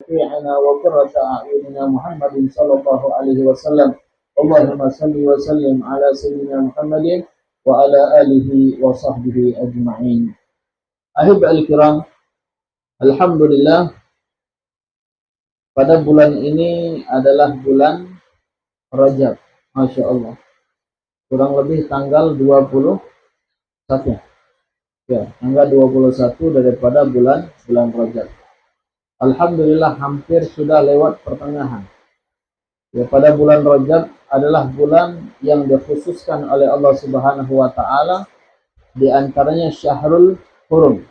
وشفيعنا وقرة أعيننا محمد صلى الله عليه وسلم. اللهم صل وسلم على سيدنا محمد وعلى آله وصحبه أجمعين. Ahibbail kiram, alhamdulillah, pada bulan ini adalah bulan Rajab. Masya Allah, kurang lebih tanggal 21 ya, tanggal 21 daripada bulan Rajab. Alhamdulillah, hampir sudah lewat pertengahan ya. Pada bulan Rajab adalah bulan yang dikhususkan oleh Allah Subhanahu wa Ta'ala, di antaranya Syahrul Hurum,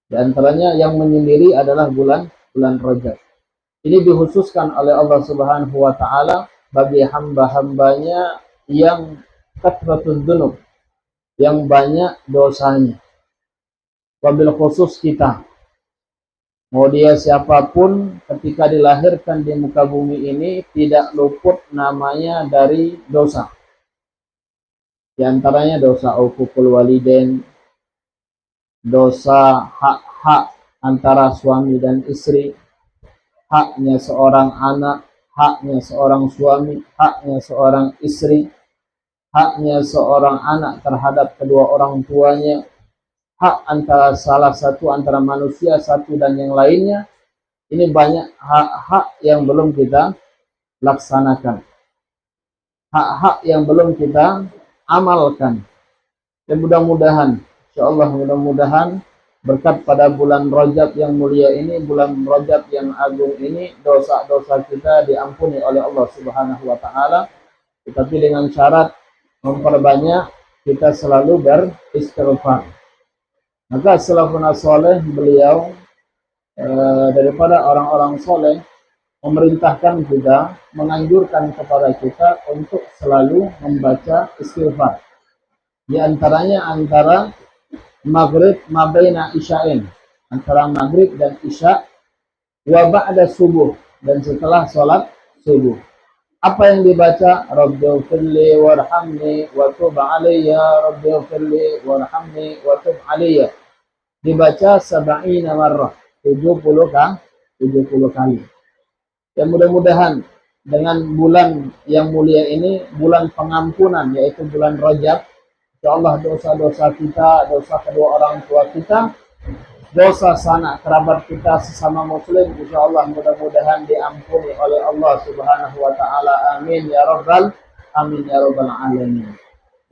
di antaranya yang menyendiri adalah bulan Rajab. Ini dikhususkan oleh Allah Subhanahu wa Ta'ala bagi hamba-hambanya yang kathratun dzunub, yang banyak dosanya. Wabil khusus kita, mau dia siapapun, ketika dilahirkan di muka bumi ini tidak luput namanya dari dosa. Di antaranya dosa uququl walidain, dosa hak-hak antara suami dan istri, haknya seorang anak, haknya seorang suami, haknya seorang istri, haknya seorang anak terhadap kedua orang tuanya, hak antara salah satu antara manusia satu dan yang lainnya. Ini banyak hak-hak yang belum kita laksanakan, hak-hak yang belum kita amalkan. Dan mudah-mudahan, insyaallah mudah-mudahan berkat pada bulan Rajab yang mulia ini, bulan Rajab yang agung ini, dosa-dosa kita diampuni oleh Allah Subhanahu wa Ta'ala, tetapi dengan syarat memperbanyak kita selalu beristighfar. Maka salafun saleh beliau daripada orang-orang soleh memerintahkan kita, menganjurkan kepada kita untuk selalu membaca istighfar. Di antaranya antara maghrib mabaina isya'in, antara maghrib dan isya, wa ba'da subuh, dan setelah sholat subuh. Apa yang dibaca? Rabbighfirli warhamni wa tub alayya, Rabbighfirli warhamni wa tub alayya. Dibaca 70 marrah, 70 kali. Ya, mudah-mudahan dengan bulan yang mulia ini, bulan pengampunan, yaitu bulan Rajab, insyaallah dosa-dosa kita, dosa kedua orang tua kita, dosa sanak kerabat kita sesama muslim, insyaallah mudah-mudahan diampuni oleh Allah Subhanahu wa Ta'ala. Amin ya rabbal alamin.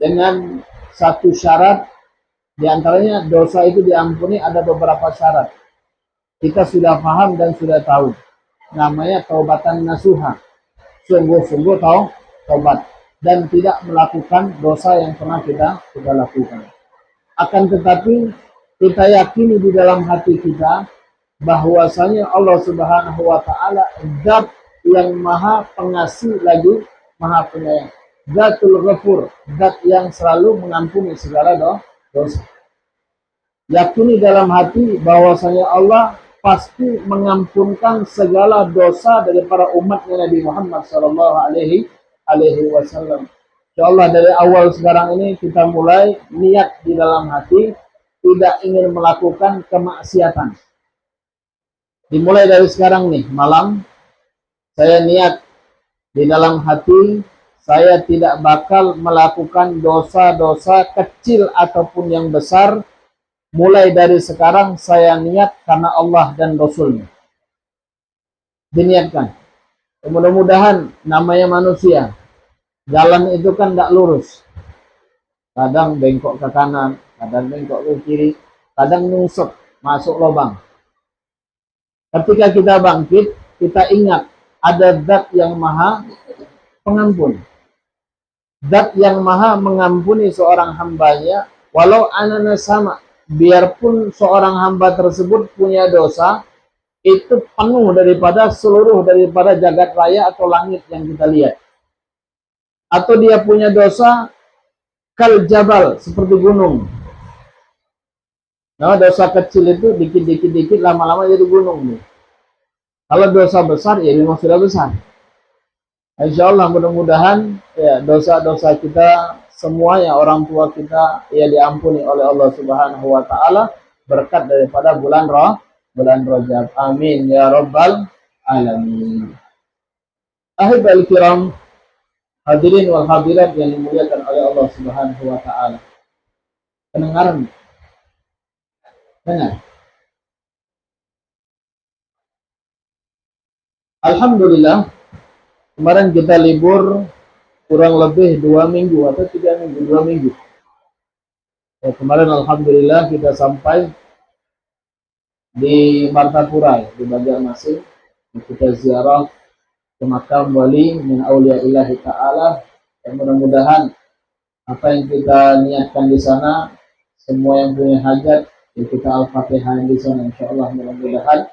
Dengan satu syarat, di antaranya dosa itu diampuni ada beberapa syarat. Kita sudah paham dan sudah tahu. Namanya taubatan nasuha. Sungguh-sungguh taubat dan tidak melakukan dosa yang pernah kita lakukan. Akan tetapi kita yakini di dalam hati kita bahwasanya Allah Subhanahu wa Ta'ala zat yang maha pengasih lagi maha penyayang, zatul ghafur, zat yang selalu mengampuni segala dosa. Yakini dalam hati bahwasanya Allah pasti mengampunkan segala dosa daripada umatnya Nabi Muhammad sallallahu alaihi wasallam. Insyaallah dari awal sekarang ini kita mulai niat di dalam hati tidak ingin melakukan kemaksiatan. Dimulai dari sekarang nih malam, saya niat di dalam hati saya tidak bakal melakukan dosa-dosa kecil ataupun yang besar. Mulai dari sekarang saya niat karena Allah dan Rasulnya. Diniatkan. Mudah-mudahan namanya manusia, jalan itu kan tidak lurus. Kadang bengkok ke kanan, kadang bengkok ke kiri, kadang nusuk, masuk lubang. Ketika kita bangkit, kita ingat ada zat yang maha pengampun. Zat yang maha mengampuni seorang hambanya, walau anana sama. Biarpun seorang hamba tersebut punya dosa, itu penuh daripada seluruh daripada jagat raya atau langit yang kita lihat. Atau dia punya dosa kal jabal, seperti gunung. Nah, dosa kecil itu dikit-dikit lama-lama jadi gunung nih. Kalau dosa besar ya memang sudah besar. Insyaallah mudah-mudahan ya dosa-dosa kita semuanya, orang tua kita ya diampuni oleh Allah Subhanahu wa Ta'ala berkat daripada bulan Rajab. Amin ya rabbal alamin. Ahibal kiram, hadirin wal hadirat yang dimuliakan oleh Allah Subhanahu wa taala. Pendengaran? Dengar. Alhamdulillah, kemarin kita libur kurang lebih 2 minggu atau 3 minggu, 2 minggu. Ya, kemarin alhamdulillah kita sampai di Martapura, di Banjarmasin. Kita ziarah ke makam wali min auliyaillah taala. Dan mudah-mudahan apa yang kita niatkan di sana, semua yang punya hajat, ya kita al-fatihah di sana insyaallah. Mudah-mudahan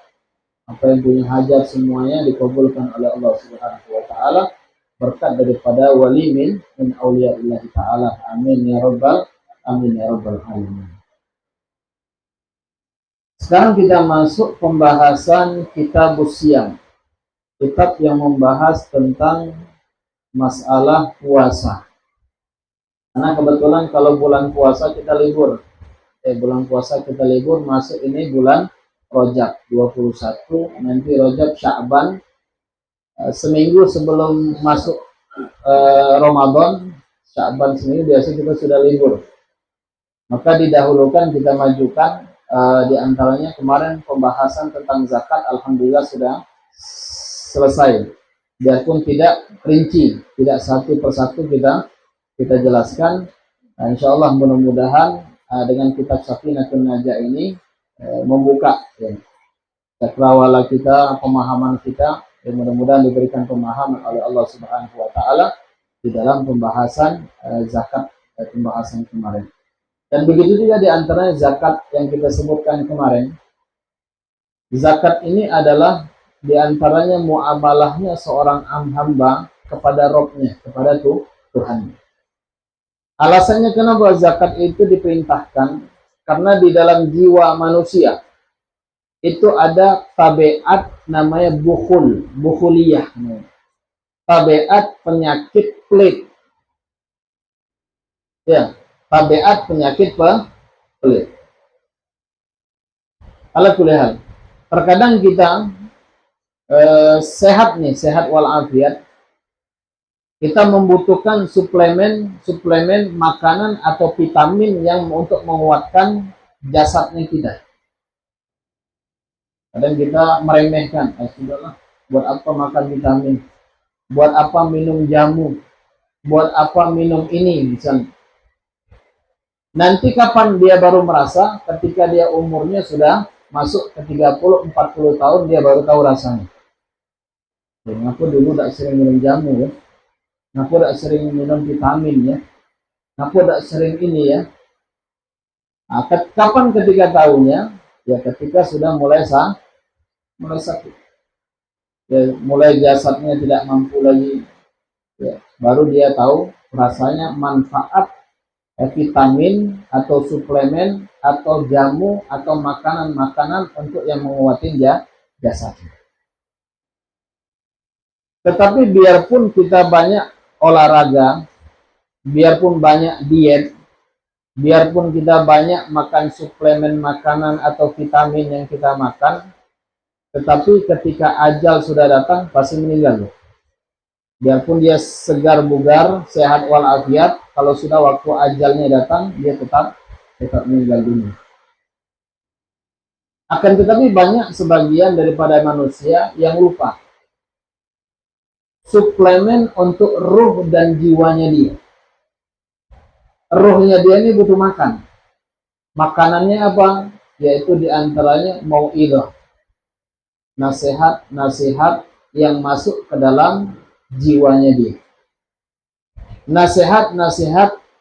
apa yang punya hajat semuanya dikabulkan oleh Allah Subhanahu wa taala berkat daripada wali min auliyaillah taala. Amin ya rabbal alamin. Sekarang kita masuk pembahasan Kitabus Shiyam, kitab yang membahas tentang masalah puasa. Karena kebetulan kalau bulan puasa kita libur. Bulan puasa kita libur, masuk ini bulan Rajab 21, nanti Rajab Sya'ban, seminggu sebelum masuk Ramadan, Sya'ban seminggu biasa kita sudah libur. Maka didahulukan kita majukan di antaranya kemarin pembahasan tentang zakat, alhamdulillah sudah selesai. Biarpun tidak rinci, tidak satu persatu kita jelaskan. Insyaallah mudah-mudahan dengan kitab Safinatun Najah ini membuka cakrawala kita, pemahaman kita, dan mudah-mudahan diberikan pemahaman oleh Allah Subhanahu wa taala di dalam pembahasan zakat, pembahasan kemarin. Dan begitu juga di antaranya zakat yang kita sebutkan kemarin. Zakat ini adalah di antaranya muamalahnya seorang hamba kepada Rabb-nya, kepada Tuhan. Alasannya kenapa zakat itu diperintahkan? Karena di dalam jiwa manusia itu ada tabiat namanya bukhuliyah. Tabiat penyakit pelit. Ya, tabiat penyakit pelit. Alhamdulillah. Terkadang kita sehat walafiat, kita membutuhkan suplemen makanan atau vitamin yang untuk menguatkan jasadnya kita. Kadang kita meremehkan, sudahlah, buat apa makan vitamin, buat apa minum jamu, buat apa minum ini misalnya. Nanti kapan dia baru merasa? Ketika dia umurnya sudah masuk ke 30-40 tahun, dia baru tahu rasanya. Kenapa dulu tidak sering minum jamu ya? Kenapa tidak sering minum vitamin ya? Kenapa tidak sering ini ya? Nah, kapan ketika tahunya? Ya ketika sudah mulai sakit. Ya, mulai jasadnya tidak mampu lagi. Ya, baru dia tahu rasanya manfaat vitamin atau suplemen atau jamu atau makanan-makanan untuk yang menguatkan jasadnya. Tetapi biarpun kita banyak olahraga, biarpun banyak diet, biarpun kita banyak makan suplemen makanan atau vitamin yang kita makan, tetapi ketika ajal sudah datang pasti meninggal. Biarpun dia segar bugar, sehat walafiat, kalau sudah waktu ajalnya datang, dia tetap meninggal dunia. Akan tetapi banyak sebagian daripada manusia yang lupa suplemen untuk ruh dan jiwanya dia. Ruhnya dia ini butuh makan. Makanannya apa? Yaitu diantaranya mau'idhah, nasihat yang masuk ke dalam jiwanya dia. Nasihat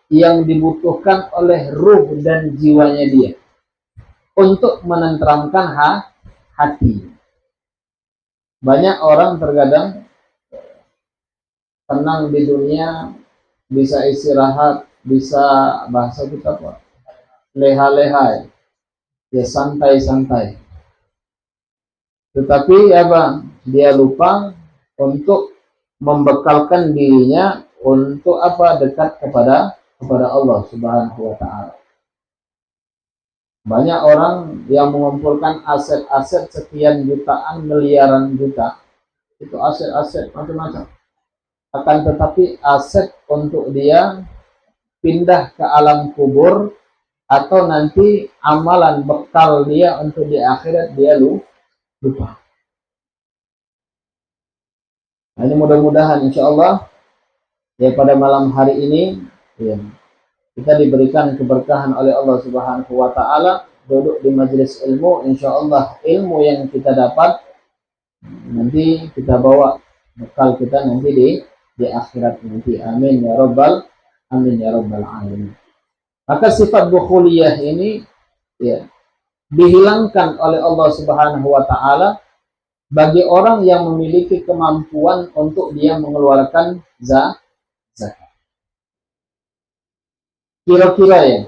yang dibutuhkan oleh ruh dan jiwanya dia untuk menenteramkan hati. Banyak orang terkadang tenang di dunia, bisa istirahat, bisa bahasa kita apa? Leha-leha, ya santai-santai. Tetapi apa? Dia lupa untuk membekalkan dirinya untuk apa? Dekat kepada Allah Subhanahu wa taala. Banyak orang yang mengumpulkan aset-aset sekian jutaan, miliaran juta. Itu aset-aset macam-macam. Akan tetapi aset untuk dia pindah ke alam kubur atau nanti amalan bekal dia untuk di akhirat dia lupa. Nah, ini mudah-mudahan insya Allah ya pada malam hari ini ya, kita diberikan keberkahan oleh Allah Subhanahu wa taala duduk di majelis ilmu, insya Allah ilmu yang kita dapat nanti kita bawa bekal kita nanti di akhirat nanti. Amin ya rabbal alamin. Maka sifat bukhuliyah ini ya dihilangkan oleh Allah Subhanahu wa taala bagi orang yang memiliki kemampuan untuk dia mengeluarkan zakat. Kira-kira ya,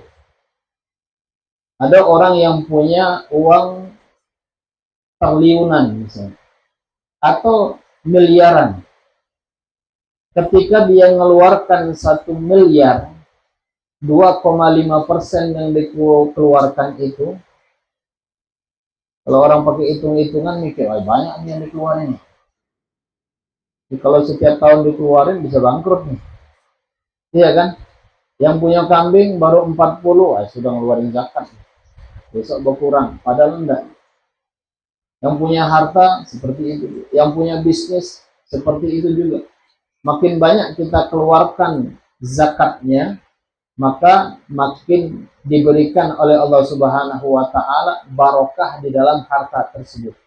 ada orang yang punya uang triliunan misalnya, atau miliaran. Ketika dia mengeluarkan 1 miliar, 2,5% yang dikeluarkan itu, kalau orang pakai hitung-hitungan mikir, banyak yang dikeluarin. Kalau setiap tahun dikeluarin bisa bangkrut nih. Iya kan? Yang punya kambing baru 40, sudah ngeluarin zakat. Besok berkurang, padahal enggak. Yang punya harta seperti itu, yang punya bisnis seperti itu juga. Makin banyak kita keluarkan zakatnya, maka makin diberikan oleh Allah Subhanahu wa taala barokah di dalam harta tersebut.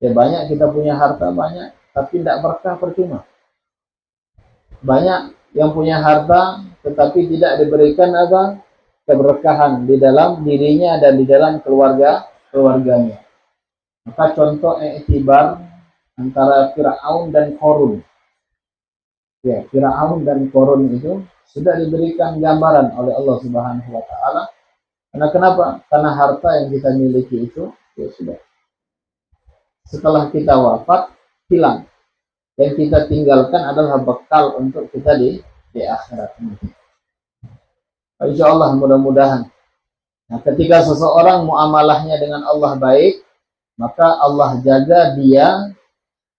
Ya banyak kita punya harta banyak, tapi tidak berkah percuma. Banyak yang punya harta tetapi tidak diberikan apa? Keberkahan di dalam dirinya dan di dalam keluarganya. Maka contoh iktibar antara Fir'aun dan Qarun. Ya, Fir'aun dan Qarun itu sudah diberikan gambaran oleh Allah Subhanahu wa taala. Karena kenapa? Karena harta yang kita miliki itu ya sudah. Setelah kita wafat hilang. Yang kita tinggalkan adalah bekal untuk kita di akhirat nanti. Insya Allah mudah-mudahan. Nah, ketika seseorang muamalahnya dengan Allah baik, maka Allah jaga dia,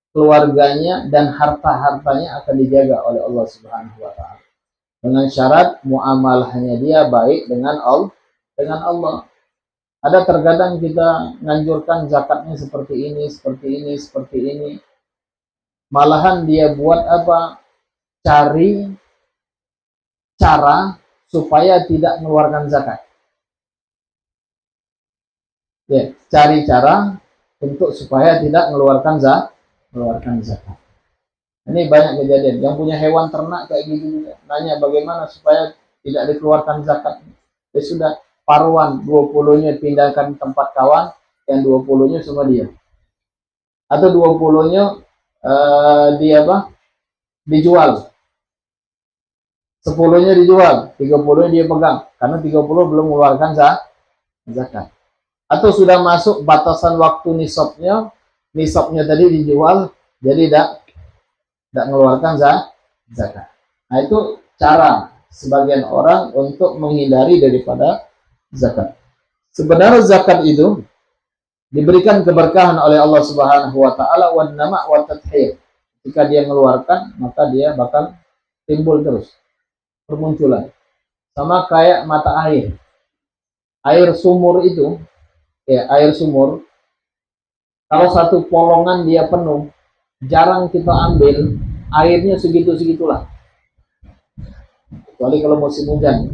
keluarganya dan harta-hartanya akan dijaga oleh Allah Subhanahu wa taala. Dengan syarat muamalahnya dia baik dengan Allah. Ada terkadang kita menganjurkan zakatnya seperti ini. Malahan dia buat apa? Cari cara supaya tidak mengeluarkan zakat. Ya, cari cara untuk supaya tidak mengeluarkan zakat. Ini banyak kejadian. Yang punya hewan ternak kayak gitu juga. Nanya bagaimana supaya tidak dikeluarkan zakat. Ya sudah, paruan 20-nya pindahkan tempat kawan, yang 20-nya sama dia. Atau 20-nya dijual. 10-nya dijual, 30-nya dia pegang. Karena 30 belum mengeluarkan zakat. Atau sudah masuk batasan waktu nisabnya tadi dijual, jadi tidak mengeluarkan zakat. Nah itu cara sebagian orang untuk menghindari daripada zakat. Sebenarnya zakat itu diberikan keberkahan oleh Allah Subhanahu wa taala wan nama wa tadhhir. Jika dia mengeluarkan, maka dia bakal timbul terus permunculan. Sama kayak mata air. Air sumur itu, air sumur kalau satu polongan dia penuh, jarang kita ambil, airnya segitu-segitulah. Kecuali kalau musim hujan.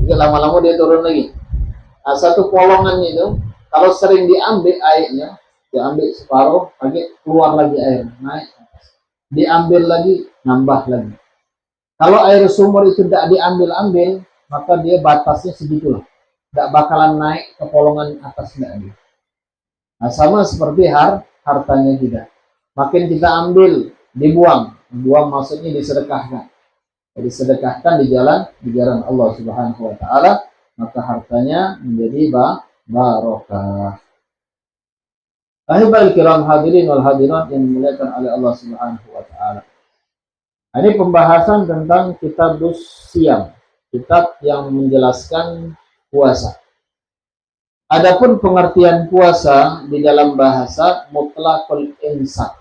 Jadi lama-lama dia turun lagi. Nah, satu polongan itu kalau sering diambil airnya, diambil separuh, lagi keluar lagi air, naik, diambil lagi, nambah lagi. Kalau air sumur itu tidak diambil-ambil, maka dia batasnya segitulah, tidak bakalan naik ke polongan atas lagi. Nah, sama seperti hartanya kita. Makin kita ambil, dibuang maksudnya disedekahkan. Disedekahkan di jalan Allah Subhanahu wa taala, maka hartanya menjadi barokah. Ahibal kiram hadirin wal hadirat yang dimuliakan oleh Allah Subhanahu wa taala. Ini pembahasan tentang kitab Siyam, kitab yang menjelaskan puasa. Adapun pengertian puasa di dalam bahasa mutlaqul imsak.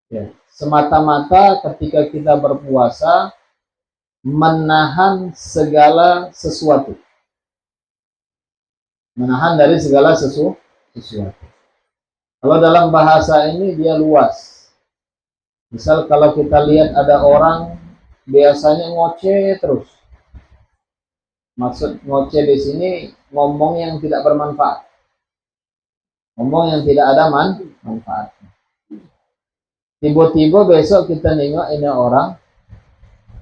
Ya, semata-mata ketika kita berpuasa menahan segala sesuatu. Menahan dari segala sesuatu. Kalau dalam bahasa ini dia luas. Misal kalau kita lihat ada orang biasanya ngoceh terus. Maksud ngoceh di sini ngomong yang tidak bermanfaat. Ngomong yang tidak ada manfaat. Tiba-tiba besok kita nengok ini orang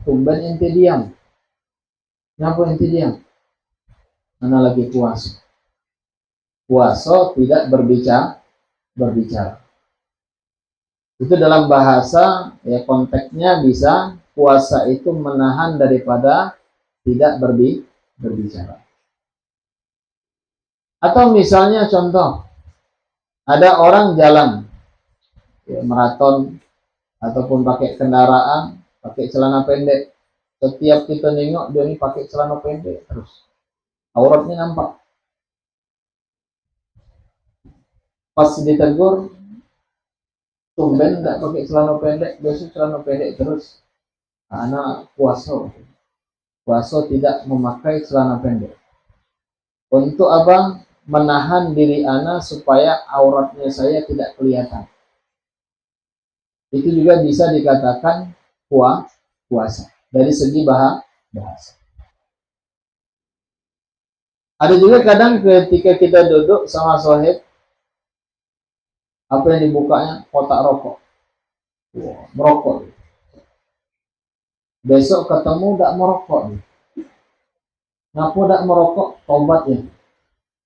tumben ente diam. Kenapa ente diam? Karena lagi puasa. Puasa tidak berbicara. Itu dalam bahasa ya konteksnya bisa puasa itu menahan daripada tidak berbicara. Atau misalnya contoh ada orang jalan ya, maraton ataupun pakai kendaraan, pakai celana pendek. Setiap kita nengok dia ini pakai celana pendek terus. Auratnya nampak. Pas ditegur, tumben tidak pakai celana pendek, biasa celana pendek terus. Karena puasa tidak memakai celana pendek. Untuk apa? Menahan diri ana supaya auratnya saya tidak kelihatan. Itu juga bisa dikatakan puasa dari segi bahasa. Ada juga kadang ketika kita duduk sama sohib, apa yang dibukanya? Kotak rokok. Merokok. Besok ketemu tidak merokok. Kenapa tidak merokok? Tobat ya.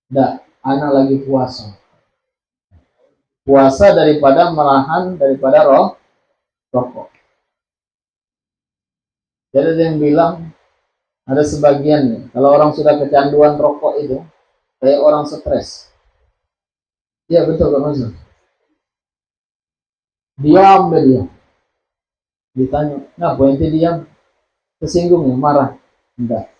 Tidak, anak lagi puasa. Puasa daripada menahan daripada rokok. Jadi ada yang bilang, ada sebagian nih, kalau orang sudah kecanduan rokok itu, kayak orang stres. Iya betul Pak Mansur. Diam dia. Ditanya, kenapa ente diam? Tersinggung ya, marah? Enggak.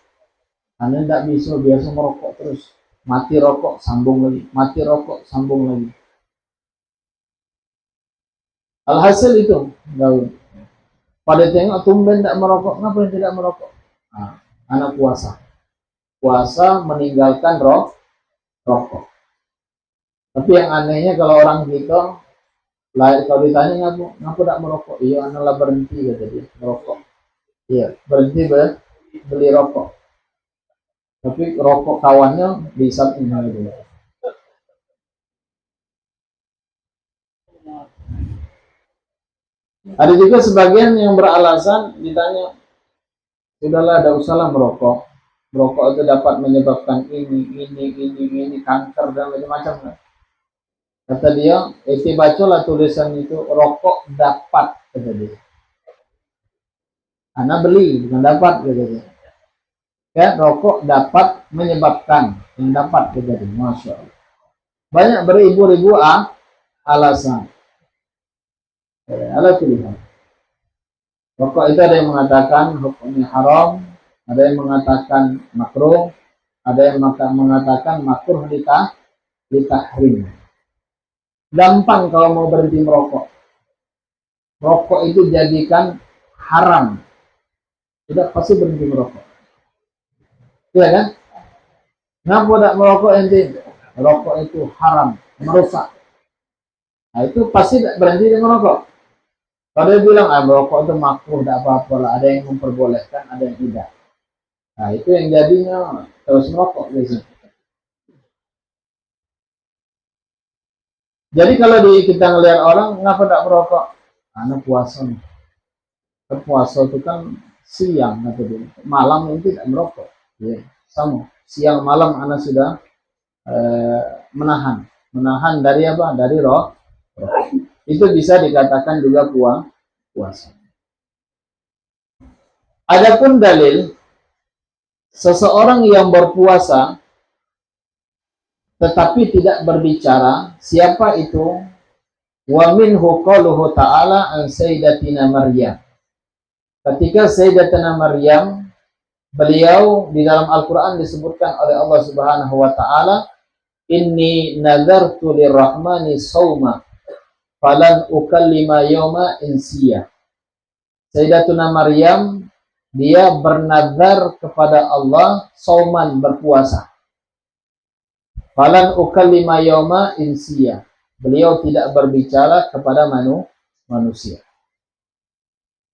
Karena enggak bisa, biasa merokok terus. Mati rokok, sambung lagi. Mati rokok, sambung lagi. Alhasil itu, enggak. Pada tengok tumben tidak merokok, kenapa yang tidak merokok? Nah, anak puasa. Puasa meninggalkan rokok. Tapi yang anehnya kalau orang kita, kalau ditanya ngapa tidak merokok? Iya, anak lah berhenti kata dia merokok. Iya, berhenti beli rokok. Tapi rokok kawannya bisa inhal dulu. Ada juga sebagian yang beralasan ditanya, sudahlah, tidak usahlah merokok. Merokok itu dapat menyebabkan ini, kanker dan macam-macam. Kata dia, bacalah tulisan itu, rokok dapat, kata dia. Anak beli, bukan dapat, kata dia. Ya, rokok dapat menyebabkan, yang dapat, kata dia. Masya Allah. Banyak beribu-ribu alasan. Ala pilihan. Rokok itu ada yang mengatakan hukumnya haram, ada yang mengatakan makruh, ada yang mengatakan makruh ditahrim. Gampang kalau mau berhenti merokok. Rokok itu jadikan haram. Tidak pasti berhenti merokok. Iya kan? Kenapa tidak merokok ente? Rokok itu haram, merusak. Nah itu pasti tidak berhenti dengan merokok. Kalau dia bilang, merokok itu makruh, tidak apa-apa lah. Ada yang memperbolehkan, ada yang tidak. Nah itu yang jadinya terus merokok biasanya. Jadi kalau kita ngelihat orang, kenapa tidak merokok? Karena puasa. Puasa itu kan siang, malam itu tidak merokok. Ya, sama. Siang malam anak sudah menahan dari apa? Dari rokok. Itu bisa dikatakan juga puasa. Adapun dalil seseorang yang berpuasa tetapi tidak berbicara, siapa itu? Wa minhu qauluhu ta'ala an sayyidatina Maryam. Ketika Sayyidatina Maryam, beliau di dalam Al-Quran disebutkan oleh Allah Subhanahu wa Ta'ala, inni nadartu lirrahmani sauma falan ukallima yawma insiya. Sayyidatuna Maryam, dia bernazar kepada Allah sauman, berpuasa. Falan ukallima yawma insiya. Beliau tidak berbicara kepada manusia.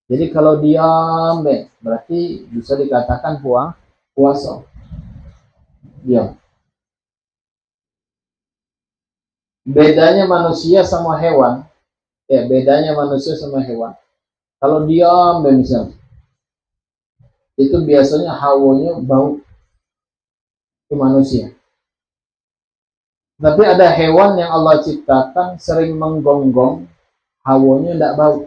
Jadi kalau diam, berarti bisa dikatakan puasa. Diam. Bedanya manusia sama hewan, bedanya manusia sama hewan. Kalau diam, misalnya, itu biasanya hawanya bau ke manusia. Tapi ada hewan yang Allah ciptakan sering menggonggong, hawanya tidak bau.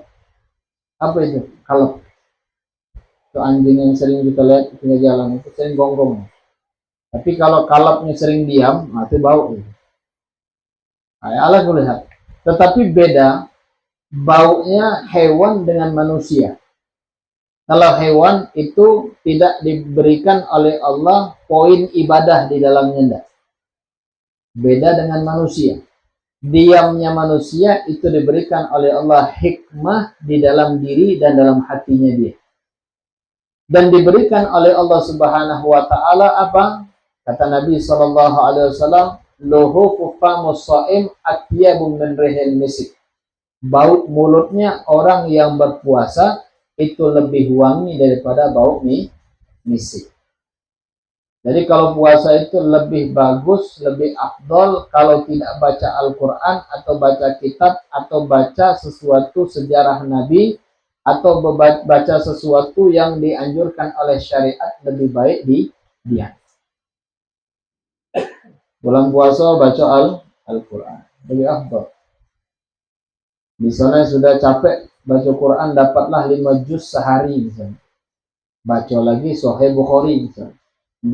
Apa itu? Kalep. Itu anjing yang sering kita lihat di pinggir jalan itu sering gonggong. Tapi kalau kalapnya sering diam, itu bau. Allah melihat. Tetapi beda baunya hewan dengan manusia. Kalau hewan itu tidak diberikan oleh Allah poin ibadah di dalamnya. Beda dengan manusia. Diamnya manusia itu diberikan oleh Allah hikmah di dalam diri dan dalam hatinya dia. Dan diberikan oleh Allah Subhanahu wa taala apa? Kata Nabi sallallahu alaihi wasallam, "Luhu famus shaim atyabun min rihil misk." Bau mulutnya orang yang berpuasa itu lebih wangi daripada bau misik. Jadi kalau puasa itu lebih bagus, lebih afdol kalau tidak baca Al-Quran atau baca kitab atau baca sesuatu sejarah Nabi atau baca sesuatu yang dianjurkan oleh syariat, lebih baik diam. Bulan puasa baca Al-Quran, lebih afdol. Misalnya sudah capek baca Quran, dapatlah 5 juz sehari misalnya. Baca lagi Sahih Bukhari misalnya,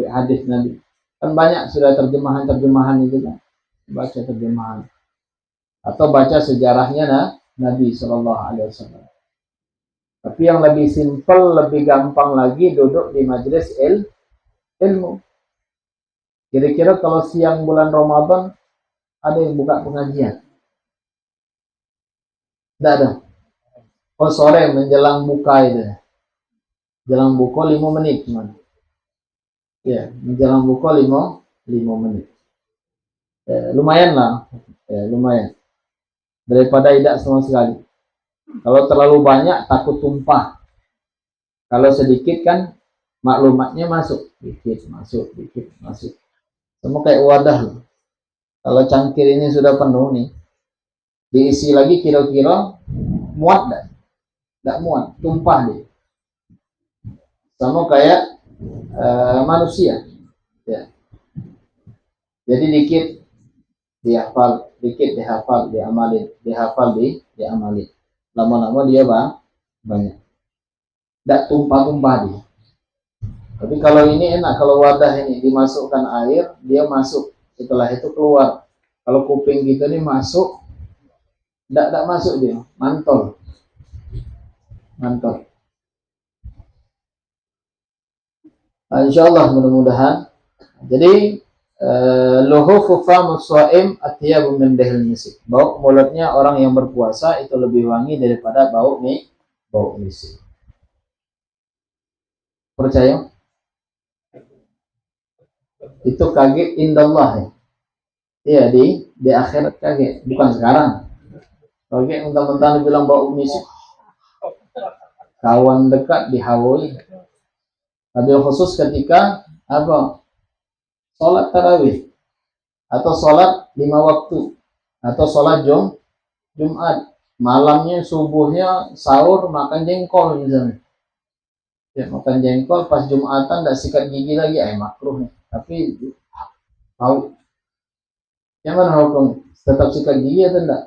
hadis Nabi. Kan banyak sudah terjemahan itu kan. Baca terjemahan. Atau baca sejarahnya Nabi Shallallahu Alaihi Wasallam. Tapi yang lebih simpel, lebih gampang lagi duduk di majelis ilmu. Kira-kira kalau siang bulan Ramadan ada yang buka pengajian? Tidak ada. Oh sore menjelang buka itu. Jelang buka 5 menit cuman. Ya, menjelang buka 5 menit. Lumayan lah. Lumayan. Daripada tidak sama sekali. Kalau terlalu banyak takut tumpah. Kalau sedikit kan maklumatnya masuk. Dikit masuk. Semua kayak wadah loh. Kalau cangkir ini sudah penuh nih, diisi lagi kira-kira muat dah. Tidak muat, tumpah dia. Sama kayak manusia. Ya. Jadi dikit dihafal, dikit dihafal, diamalin, dihafal, diamalin. Lama-lama dia banyak. Tidak tumpah-tumpah dia. Tapi kalau ini enak, kalau wadah ini dimasukkan air, dia masuk. Setelah itu keluar. Kalau kuping kita ini masuk, tidak masuk dia, mantol. Nah, insyaallah mudah-mudahan. Jadi luhu famus shaim atyabu min dahil misik. Bau mulutnya orang yang berpuasa itu lebih wangi daripada bau misik. Percaya? Itu kaget indallah ya. Iya di akhirat kaget, bukan sekarang. Kaget mentang-mentang bilang bau misik. Kawan dekat dihawai. Wabil khusus ketika apa? Sholat tarawih atau sholat 5 waktu atau sholat Jumat, malamnya subuhnya sahur makan jengkol misalnya. Ya, makan jengkol pas Jumatan tidak sikat gigi lagi, makruh nih. Tapi tahu yang mana hukum? Tetap sikat gigi atau tidak?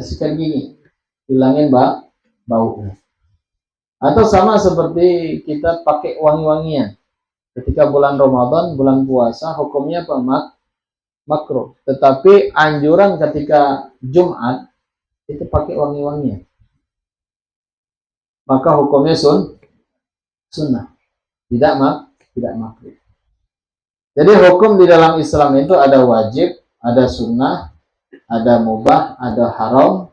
Sikat gigi, hilangin bau. Atau sama seperti kita pakai wangi-wangian. Ketika bulan Ramadan, bulan puasa, hukumnya apa? Makruh. Tetapi anjuran ketika Jumat itu pakai wangi-wangian. Maka hukumnya sunnah. Tidak makruh. Jadi hukum di dalam Islam itu ada wajib, ada sunnah, ada mubah, ada haram,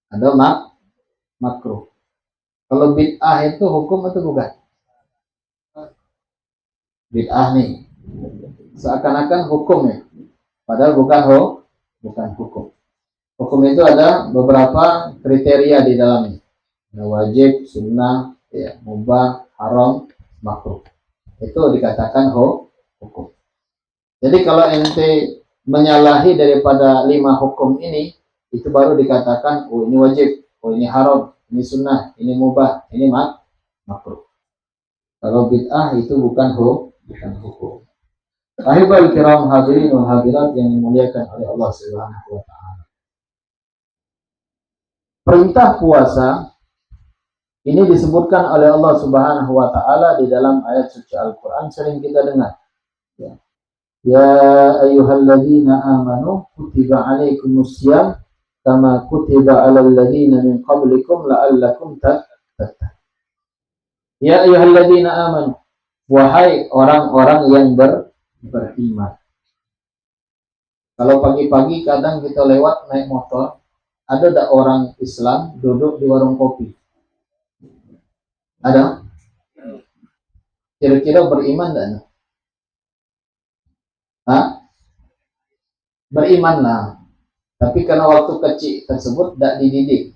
ada makruh. Kalau bid'ah itu hukum atau bukan? Bid'ah nih, seakan-akan hukum ya, padahal bukan hukum. Hukum itu ada beberapa kriteria di dalamnya. Ada wajib, sunnah, ya, mubah, haram, makruh. Itu dikatakan hukum. Jadi kalau ente menyalahi daripada 5 hukum ini, itu baru dikatakan, oh ini wajib, oh ini haram, ini sunnah, ini mubah, ini makruh. Kalau bid'ah itu bukan hukum. Ahibal kiram hadirin wal hadirat yang dimuliakan oleh Allah Subhanahu wa taala. Perintah puasa ini disebutkan oleh Allah Subhanahu wa taala di dalam ayat suci Al-Qur'an, sering kita dengar. Ya ayyuhalladzina amanu kutiba alaikumusiyam kama kutiba alal ladzina min qablikum la'allakum tattaqun. Ya ayyuhalladzina amanu, wahai orang-orang yang beriman. Kalau pagi-pagi kadang kita lewat naik motor, ada tak orang Islam duduk di warung kopi? Ada? Kira-kira beriman tak? Hah? Beriman lah. Tapi karena waktu kecil tersebut tak dididik,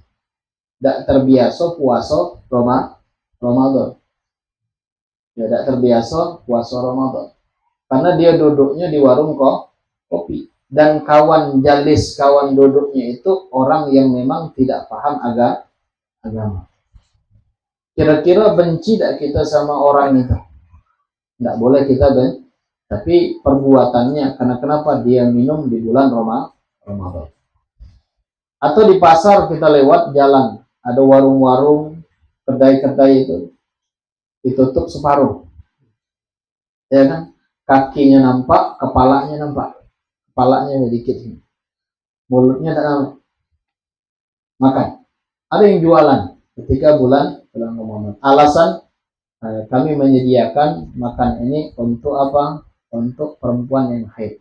tak terbiasa puasa Ramadan. Ya, tak terbiasa puasa Ramadan. Karena dia duduknya di warung kopi. Dan kawan duduknya itu orang yang memang tidak paham agama. Kira-kira benci tak kita sama orang itu? Tidak boleh kita benci. Tapi perbuatannya, karena kenapa dia minum di bulan Ramadan. Atau di pasar kita lewat jalan, ada warung-warung, kedai-kedai itu ditutup separuh. Ya kan? Kakinya nampak, kepalanya nampak. Kepalanya sedikit. Mulutnya tak nampak. Makan. Ada yang jualan ketika bulan Ramadan. Alasan kami menyediakan makan ini untuk apa? Untuk perempuan yang haid.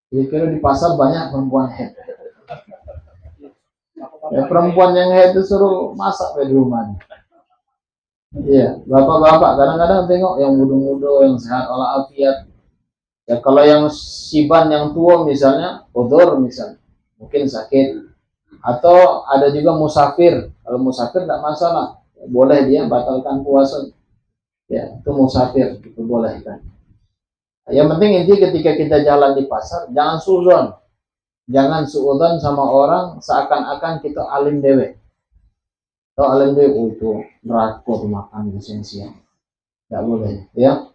Kira-kira di pasar banyak perempuan haid. Ya, perempuan yang haid itu suruh masak di rumah. Iya, bapak-bapak kadang-kadang tengok yang muda-muda, yang sehat walafiat. Ya kalau yang siban yang tua misalnya, udzur misalnya, mungkin sakit. Atau ada juga musafir. Kalau musafir tidak masalah, boleh dia batalkan puasa. Ya, itu musafir, itu boleh kan. Yang penting inti ketika kita jalan di pasar, jangan suudzon. Jangan suudzon sama orang seakan-akan kita alim dewe. Atau alim dewe, itu neraka tuh makan di siang-siang. Tidak boleh, ya.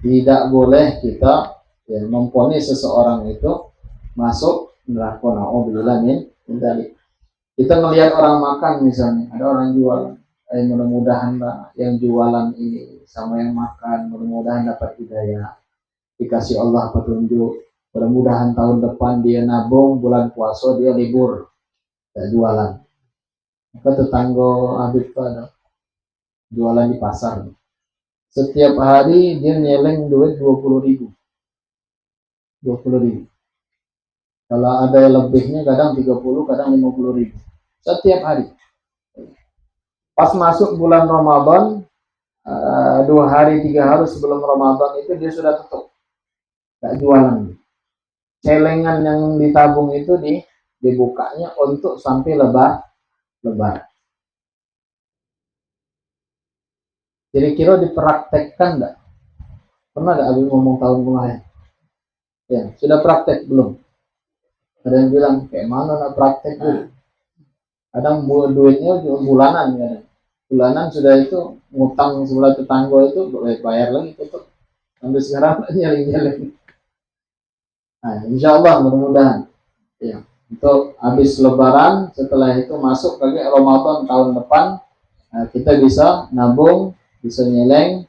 Tidak boleh kita ya, memponis seseorang itu masuk neraka. Na'udzubillah min dzalik. Kita ngelihat orang makan misalnya, ada orang jualan. Mudah-mudahan yang jualan ini sama yang makan, mudah-mudahan dapat hidayah. Dikasih Allah petunjuk, mudah-mudahan tahun depan dia nabung, bulan puasa dia libur, tidak jualan. Maka tetangga Habib ada jualan di pasar. Setiap hari dia nyeleng duit 20.000. 20.000. Kalau ada lebihnya kadang 30, kadang 50.000. Setiap hari. Pas masuk bulan Ramadan, 2 hari 3 hari sebelum Ramadan itu dia sudah tutup. Gak jualan. Celengan yang ditabung itu dibukanya untuk sampai lebar. Kira-kira dipraktekkan enggak? Pernah enggak Abi ngomong tahun kemarin? Ya, sudah praktek belum? Ada yang bilang kayak mana nak praktek dulu? Kadang duitnya bulanan kan. Bulanan sudah itu ngutang sebelah tetangga itu bayar lagi tutup. Sampai sekarang nyari. Nah, insya Allah mudah-mudahan ya, untuk habis lebaran setelah itu masuk lagi Ramadan tahun depan, kita bisa nabung, bisa nyeleng,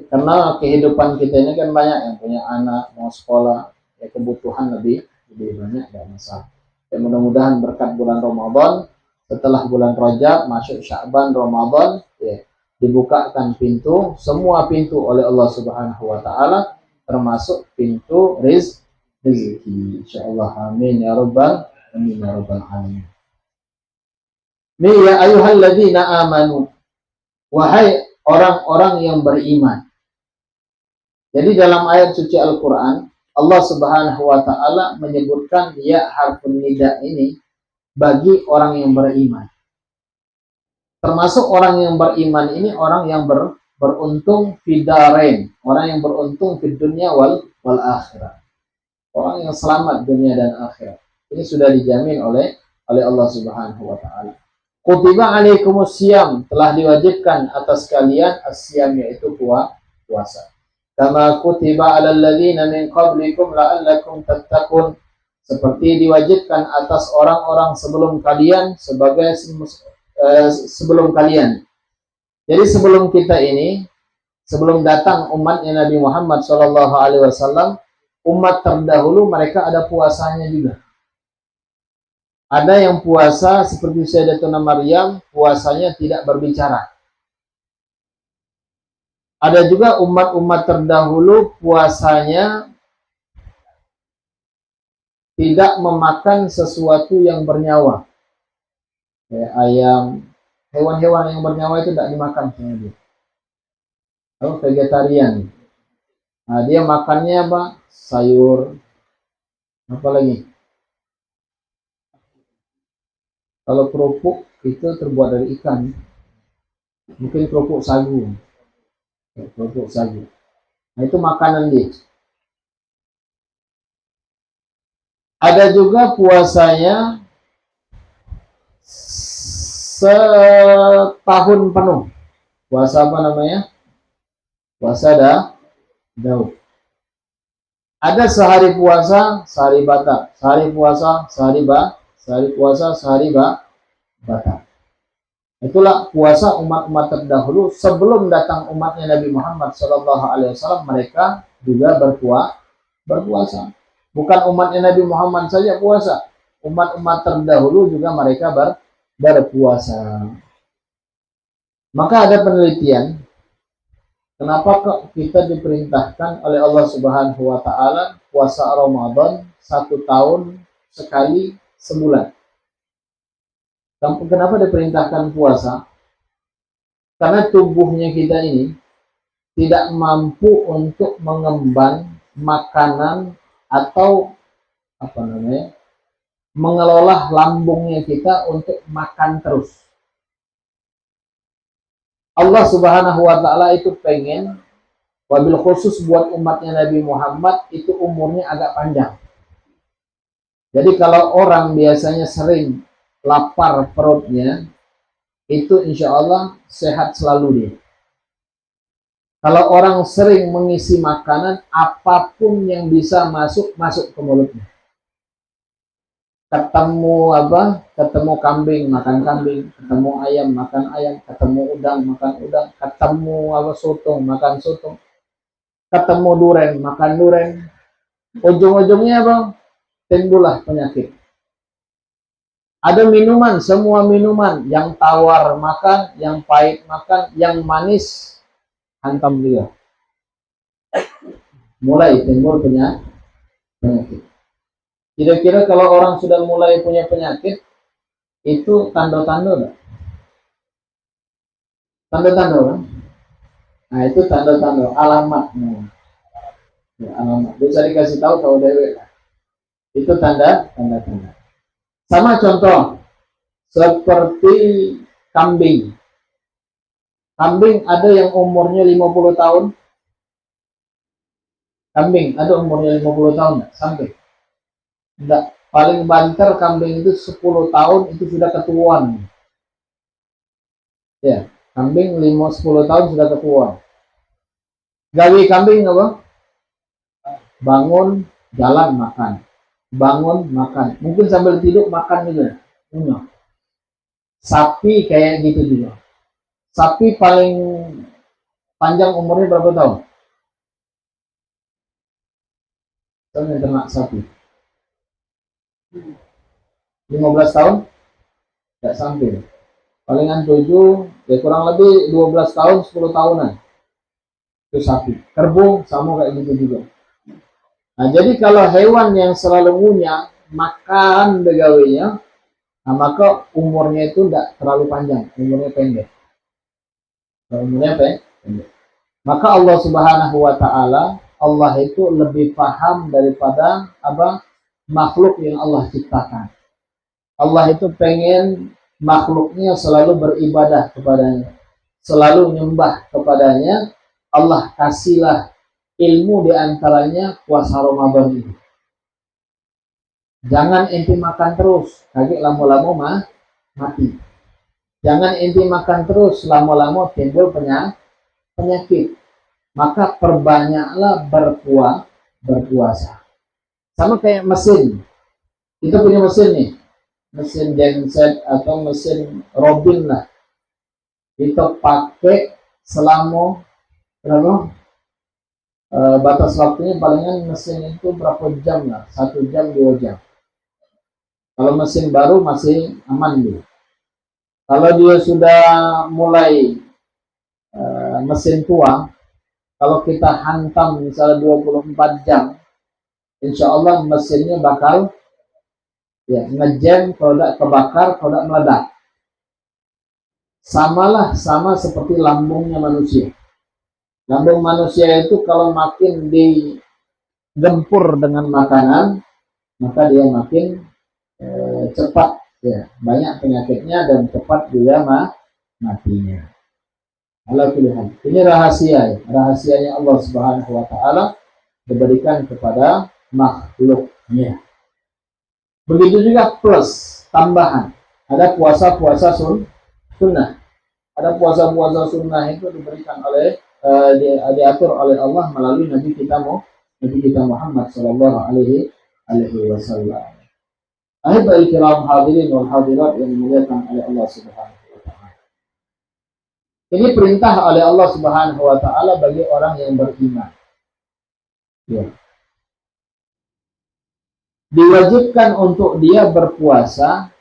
karena kehidupan kita ini kan banyak yang punya anak mau sekolah, ya kebutuhan lebih banyak, tidak masalah. Ya, mudah-mudahan berkat bulan Ramadan, setelah bulan Rajab masuk Sya'ban, Ramadan, ya dibukakan pintu, semua pintu oleh Allah Subhanahu wa taala. termasuk pintu rezeki. Insyaallah, amin ya rabbal alamin. Ya ayyuhalladzina amanu, wahai orang-orang yang beriman. Jadi dalam ayat suci Al-Quran, Allah Subhanahu wa Ta'ala menyebutkan ya harfun nida ini bagi orang yang beriman. Termasuk orang yang beriman ini orang yang beruntung fidarain, orang yang beruntung di dunia wal akhirat, orang yang selamat dunia dan akhirat. Ini sudah dijamin oleh Allah Subhanahu wa Ta'ala. Kutiba alaikumus siyam, telah diwajibkan atas kalian as-siyam, yaitu puasa. Kama kutiba alal ladzina min qablikum la'allakum tattaqun, seperti diwajibkan atas orang-orang sebelum kalian sebagai sebelum kalian. Jadi sebelum kita ini, sebelum datang umatnya Nabi Muhammad SAW, umat terdahulu mereka ada puasanya juga. Ada yang puasa seperti Sayyidatuna Maryam, puasanya tidak berbicara. Ada juga umat-umat terdahulu puasanya tidak memakan sesuatu yang bernyawa. Kayak ayam, hewan-hewan yang bernyawa itu tidak dimakan sama dia. Kalau vegetarian. Nah, dia makannya apa? Sayur. Apa lagi? Kalau kerupuk itu terbuat dari ikan. Mungkin kerupuk sagu. Kerupuk sagu. Nah, itu makanan dia. Ada juga puasanya setahun penuh. Puasa apa namanya? Puasa Daud. Ada sehari puasa, sehari batal. Sehari puasa, sehari puasa, sehari batal. Itulah puasa umat-umat terdahulu sebelum datang umatnya Nabi Muhammad SAW. Mereka juga berpuasa. Bukan umatnya Nabi Muhammad saja puasa, umat-umat terdahulu juga mereka berpuasa. Maka ada penelitian, kenapa kok kita diperintahkan oleh Allah Subhanahu wa Ta'ala puasa Ramadan 1 tahun sekali sebulan? Kenapa diperintahkan puasa? Karena tubuhnya kita ini tidak mampu untuk mengemban makanan atau mengelola lambungnya kita untuk makan terus. Allah Subhanahu wa Ta'ala itu pengen, wabil khusus buat umatnya Nabi Muhammad, itu umurnya agak panjang. Jadi kalau orang biasanya sering lapar perutnya, itu insya Allah sehat selalu dia. Kalau orang sering mengisi makanan, apapun yang bisa masuk ke mulutnya. Ketemu kambing, makan kambing, ketemu ayam, makan ayam, ketemu udang, makan udang, ketemu sotong, makan sotong, ketemu duren, makan duren. Ujung-ujungnya timbullah penyakit. Ada minuman, semua minuman, yang tawar makan, yang pahit makan, yang manis hantam dia. Mulai timbul penyakit. Kira-kira kalau orang sudah mulai punya penyakit, itu tanda-tanda enggak? Tanda-tanda kan? Nah, itu tanda-tanda, alamat. Ya, alamat. Bisa dikasih tahu dewe. Itu tanda-tanda. Sama contoh, seperti kambing. Kambing ada yang umurnya 50 tahun. Kambing ada umurnya 50 tahun enggak? Sampai. Enggak, paling banter kambing itu 10 tahun itu sudah ketuaan. Ya, kambing 10 tahun sudah ketuaan. Gawi kambing apa? Bangun, jalan, makan. Bangun, makan. Mungkin sambil tidur makan juga. Sapi kayak gitu juga. Sapi paling panjang umurnya berapa tahun? Saya ternak sapi 15 tahun? Tidak sampai. Palingan 7, ya kurang lebih 12 tahun, 10 tahunan. Itu sapi. Kerbau sama kayak gitu juga. Nah, jadi kalau hewan yang selalu ngunyah, makan begawainya, nah, maka umurnya itu tidak terlalu panjang, umurnya pendek. Umurnya pendek. Maka Allah Subhanahu wa taala, Allah itu lebih paham daripada apa makhluk yang Allah ciptakan. Allah itu pengen makhluknya selalu beribadah kepadanya, selalu nyembah kepadanya. Allah kasihlah ilmu diantaranya puasa Ramadan ini. Jangan ente makan terus, kaget lama-lama mati. Jangan ente makan terus, lama-lama timbul penyakit. Maka perbanyaklah berpuasa. Sama kayak mesin. Kita punya mesin nih, mesin genset atau mesin robin lah. Kita pakai selama berapa? Batas waktunya palingan mesin itu berapa jam lah, 1 jam 2 jam. Kalau mesin baru masih aman dia. Kalau dia sudah mulai mesin tua, kalau kita hantam misalnya 24 jam, insya Allah mesinnya bakal ya ngejam, kalau tidak kebakar, kalau tidak meledak. Sama seperti lambungnya manusia. Lambung manusia itu kalau makin digempur dengan makanan, maka dia makin cepat ya, banyak penyakitnya dan cepat juga matinya. Alhamdulillah. Ini rahasia ya. Rahasianya Allah Subhanahu wa taala diberikan kepada makhluknya. Begitu juga plus tambahan. Ada puasa-puasa sunnah. Ada puasa-puasa sunnah itu diberikan oleh diatur oleh Allah melalui Nabi kita Muhammad sallallahu alaihi wasallam. Ahibbal kiram hadirin wal hadirat yang dimuliakan oleh Allah Subhanahu wa taala. Ini perintah oleh Allah Subhanahu wa taala bagi orang yang beriman. Ya. Diwajibkan untuk dia berpuasa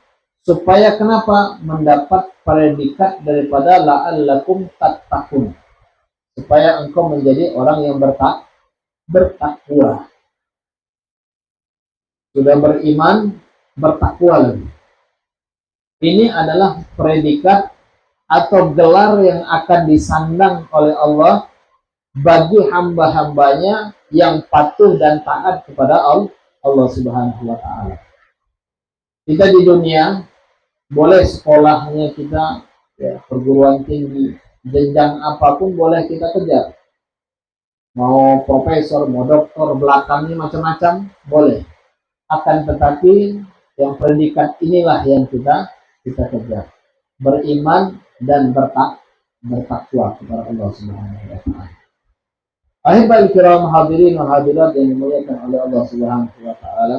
supaya kenapa? Mendapat predikat daripada la'allakum tattaqun. Supaya engkau menjadi orang yang bertakwa. Sudah beriman, bertakwa lagi. Ini adalah predikat atau gelar yang akan disandang oleh Allah bagi hamba-hambanya yang patuh dan taat kepada Allah Subhanahu wa taala. Kita di dunia boleh sekolahnya kita ya, perguruan tinggi, jenjang apapun boleh kita kejar. Mau profesor, mau doktor, belakangnya macam-macam boleh. Akan tetapi yang predikat inilah yang kita kejar. Beriman dan bertakwa kepada Allah Subhanahu wa taala. Ahibal kiram hadirin wa hadirat yang dimuliakan oleh Allah Subhanahu wa taala.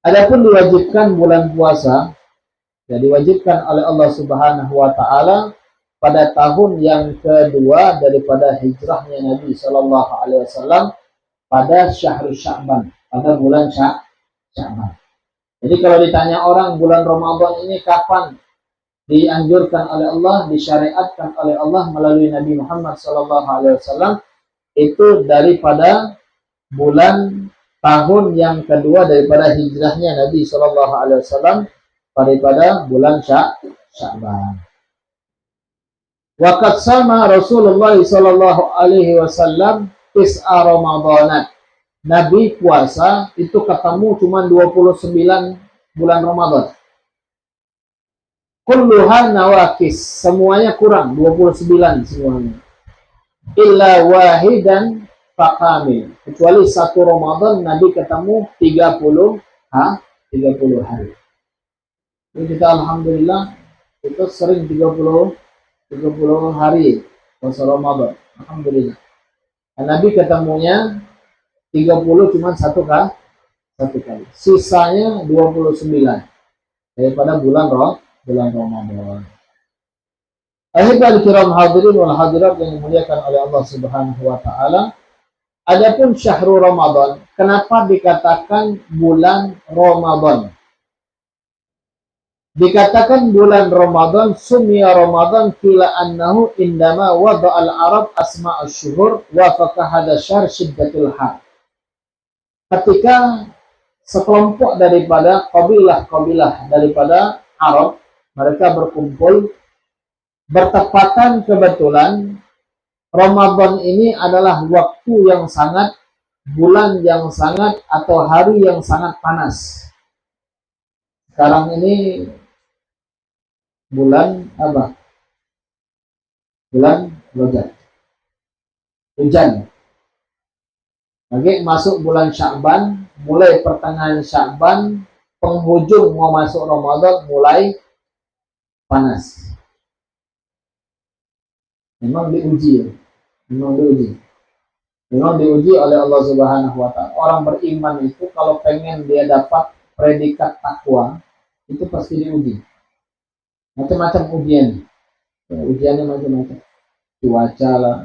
Adapun diwajibkan bulan puasa, ya diwajibkan oleh Allah Subhanahu wa taala pada tahun yang kedua daripada hijrahnya Nabi sallallahu alaihi wasallam pada syahrul Sya'ban, pada bulan Sya'ban. Jadi kalau ditanya orang bulan Ramadan ini kapan dianjurkan oleh Allah, disyariatkan oleh Allah melalui Nabi Muhammad SAW, itu daripada bulan tahun yang kedua daripada hijrahnya Nabi SAW, daripada bulan Sya'ban. Waqad sama Rasulullah SAW tis'a Ramadhanat. Nabi puasa itu ketemu cuma 29 bulan Ramadan. Kulluha nawakis, semuanya kurang, 29 semuanya. Illa wahidan faqamil, kecuali satu Ramadan Nabi ketemu 30 hari. Jadi kita alhamdulillah itu sering 30 hari puasa Ramadan. Alhamdulillah. Dan Nabi ketemunya 30 cuma satu kali. Sisanya 29 daripada bulan Ramadan. Ahibal kiram hadirin wal hadirat yang dimuliakan oleh Allah Subhanahu wa taala. Adapun syahrul Ramadan, kenapa dikatakan bulan Ramadan? Dikatakan bulan Ramadan, sumya Ramadan kila annahu indama wada'al Arab asma'asyuhur wa faqahada syahr syiddatul har. ketika sekelompok daripada kabilah-kabilah daripada Arab, mereka berkumpul bertepatan kebetulan Ramadan ini adalah waktu yang sangat, bulan yang sangat, atau hari yang sangat panas. Sekarang ini bulan apa? Bulan Rajab. Hujan. Lagi masuk bulan Sya'ban, mulai pertengahan Sya'ban, penghujung mau masuk Ramadan mulai panas. Memang diuji, memang diuji oleh Allah Subhanahu wa Ta'ala. Orang beriman itu kalau pengen dia dapat predikat takwa, itu pasti diuji. Macam-macam ujian. Ujiannya macam-macam. Cuaca lah,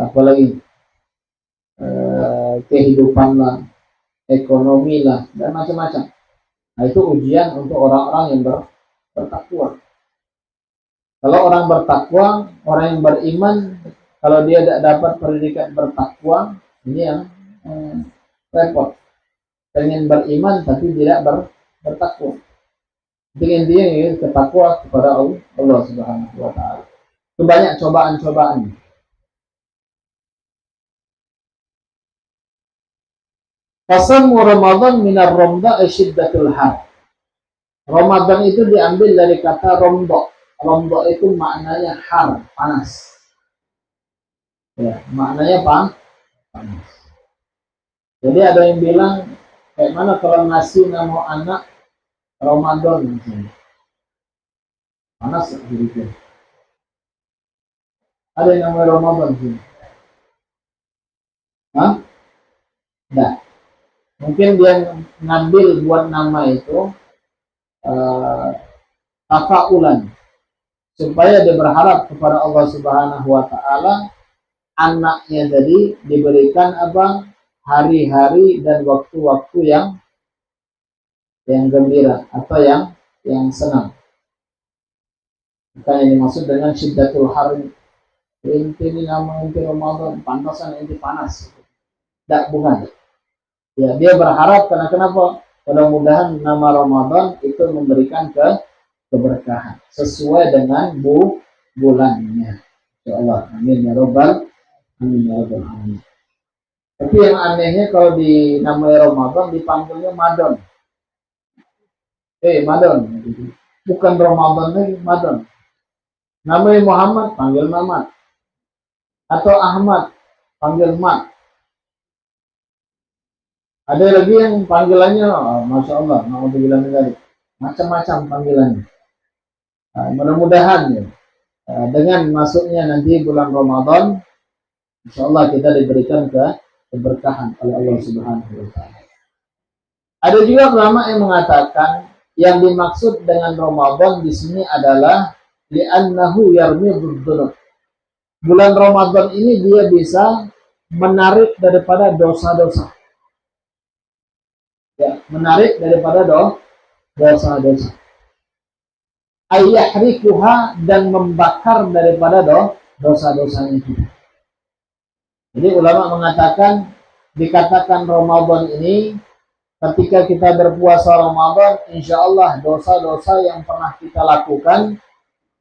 apalagi kehidupan lah, ekonomi lah, dan macam-macam. Nah, itu ujian untuk orang-orang yang bertakwa. Kalau orang bertakwa, orang yang beriman, kalau dia tidak dapat predikat bertakwa, ini yang repot. Pengen beriman tapi tidak bertakwa. Jadi intinya ini ketakwa kepada Allah Subhanahu wa Ta'ala. Itu banyak cobaan-cobaan. Qasamu Ramadan minar romda syiddatul har. Ramadan itu diambil dari kata romdo. Romdo itu maknanya har, panas. Ya, maknanya panas. Jadi ada yang bilang, kayak mana kalau ngasih nama anak Ramadan misalnya. Panas gitu. Ada yang namanya Ramadan sih. Hah? Nah, mungkin dia ngambil buat nama itu tafaulan, supaya dia berharap kepada Allah Subhanahu wa Ta'ala anaknya jadi diberikan apa, hari-hari dan waktu-waktu yang gembira atau yang senang. Bukan yang dimaksud dengan syiddatul hari. Ini nama inti Ramadan, pantasan inti panas. Tidak, bukan. Ya, dia berharap karena kenapa? Mudah-mudahan nama Ramadan itu memberikan keberkahan sesuai dengan bulannya. Insyaallah. Amin ya rabbal alamin. Tapi yang anehnya kalau dinamai Ramadan dipanggilnya Madon. Madon. Bukan Ramadan lagi, Madon. Namanya Muhammad, panggil Mamat. Atau Ahmad, panggil Mat. Ada lagi yang panggilannya, Masya Allah, macam-macam panggilannya. Mudah-mudahan ya, dengan masuknya nanti bulan Ramadan, Insya Allah kita diberikan keberkahan oleh Allah Subhanahu wa Ta'ala. Ada juga ulama yang mengatakan yang dimaksud dengan Ramadan di sini adalah li'annahu yarmidud dzunub. Bulan Ramadan ini dia bisa menarik daripada dosa-dosa. Ya, menarik daripada dosa-dosa. Ayyahrikuha, dan membakar daripada dosa-dosanya itu. Jadi ulama mengatakan, dikatakan Ramadan ini ketika kita berpuasa Ramadan, insya Allah dosa-dosa yang pernah kita lakukan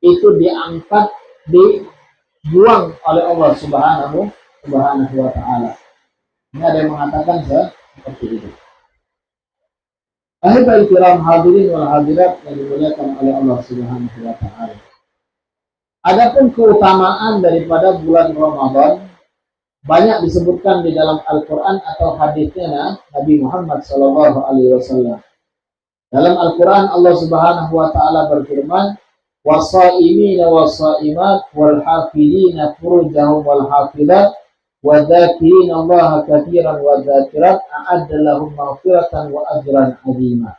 itu diangkat, dibuang oleh Allah Subhanahu wa Ta'ala. Ini ada yang mengatakan seperti itu. Ahibal kiram hadirin wal hadirat yang dimuliakan oleh Allah Subhanahu wa Ta'ala. Adapun keutamaan daripada bulan Ramadan banyak disebutkan di dalam Al-Quran atau hadisnya Nabi Muhammad SAW. Dalam Al-Quran Allah Subhanahu wa Ta'ala berfirman, "Wasa'imina wasaimat wal hafidina furujahum wal hafidat wa dzakirina Allah katsiran wa dzakirat a'adda lahum maghfiratan wa ajran 'azima."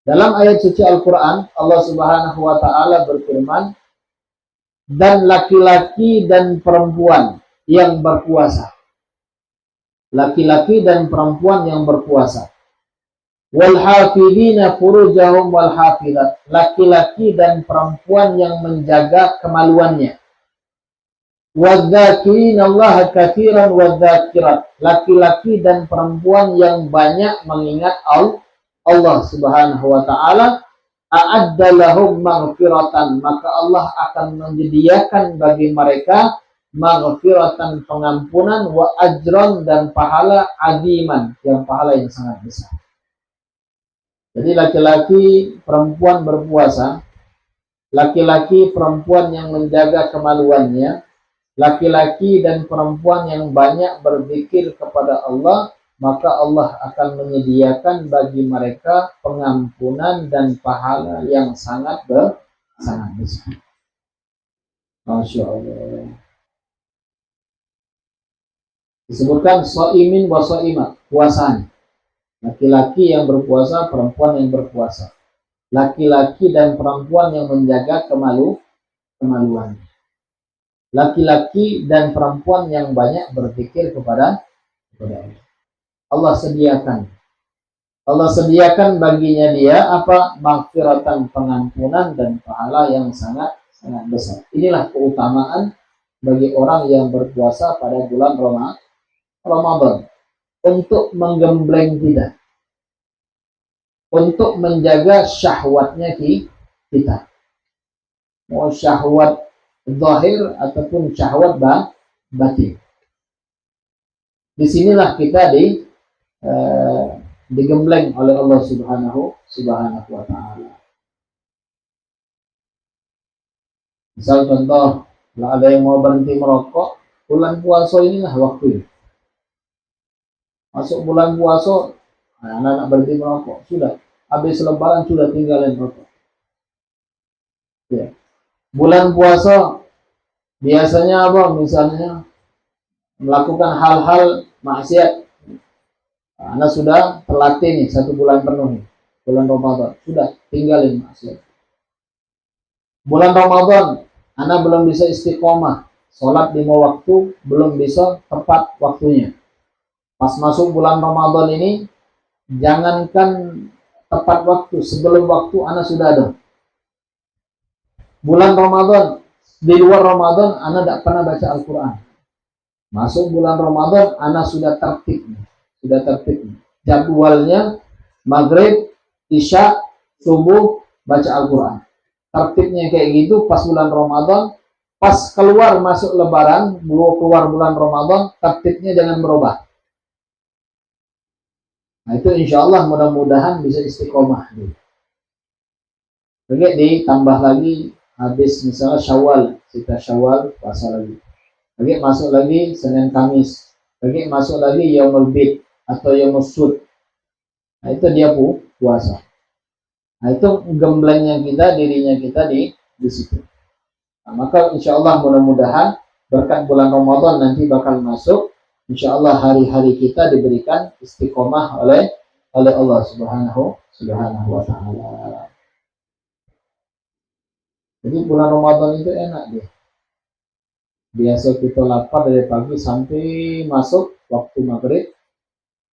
Dalam ayat suci Al-Quran Allah Subhanahu wa Ta'ala berfirman, dan laki-laki dan perempuan yang berpuasa. Laki-laki dan perempuan yang berpuasa. Wal hafidina furujahum wal hafidat. Laki-laki dan perempuan yang menjaga kemaluannya. Wadzakirinallaha katsiran wadzakirat, laki-laki dan perempuan yang banyak mengingat Allah Subhanahu wa taala, a'adda lahum maghfiratan, maka Allah akan menyediakan bagi mereka maghfiratan, pengampunan, wa ajran, dan pahala aziman, yang pahala yang sangat besar. Jadi laki-laki perempuan berpuasa, laki-laki perempuan yang menjaga kemaluannya, laki-laki dan perempuan yang banyak berzikir kepada Allah, maka Allah akan menyediakan bagi mereka pengampunan dan pahala yang sangat besar. Masya Allah. Disebutkan so'imin wa so'imah, puasanya. Laki-laki yang berpuasa, perempuan yang berpuasa. Laki-laki dan perempuan yang menjaga kemaluan. Laki-laki dan perempuan yang banyak berzikir kepada Allah. Allah sediakan baginya dia apa? Maghfiratan, pengampunan, dan pahala yang sangat besar. Inilah keutamaan bagi orang yang berpuasa pada bulan Ramadan, untuk menggembleng kita, untuk menjaga syahwatnya kita, mau syahwat zahir ataupun syahwat batin. Disinilah kita digembleng oleh Allah Subhanahu wa taala. Misal contoh, kalau ada yang mau berhenti merokok, bulan puasa inilah waktu. Masuk bulan puasa, anak-anak berhenti merokok, sudah. Habis lebaran sudah tinggalin rokok. Ya. Bulan puasa biasanya apa? Misalnya melakukan hal-hal maksiat. Anda sudah terlatih nih 1 bulan penuh nih, bulan Ramadan, sudah tinggalin maksiat. Bulan Ramadan Anda belum bisa istiqomah, sholat 5 waktu belum bisa tepat waktunya. Pas masuk bulan Ramadan ini, jangankan tepat waktu, sebelum waktu Anda sudah ada. Bulan Ramadan, di luar Ramadan Anda tidak pernah baca Al-Quran. Masuk bulan Ramadan Anda sudah tertib. Jadwalnya maghrib, isya, subuh baca Al-Quran. Tertibnya kayak gitu. Pas bulan Ramadan, pas keluar masuk lebaran, keluar bulan Ramadan, tertibnya jangan berubah. Nah itu insya Allah mudah-mudahan bisa istiqomah. Oke, ditambah lagi habis misalnya Syawal, kita Syawal puasa lagi. Oke, masuk lagi Senin Kamis. Oke, masuk lagi Yaumul Bid atau Yaumul Sud. Nah itu dia puasa. Nah itu gemblengnya kita, dirinya kita di situ. Nah, maka insya Allah mudah-mudahan berkat bulan Ramadan nanti bakal masuk. Insya Allah hari-hari kita diberikan istiqomah oleh Allah Subhanahu wa taala. Jadi bulan Ramadan itu enak dia. Biasa kita lapar dari pagi sampai masuk waktu maghrib.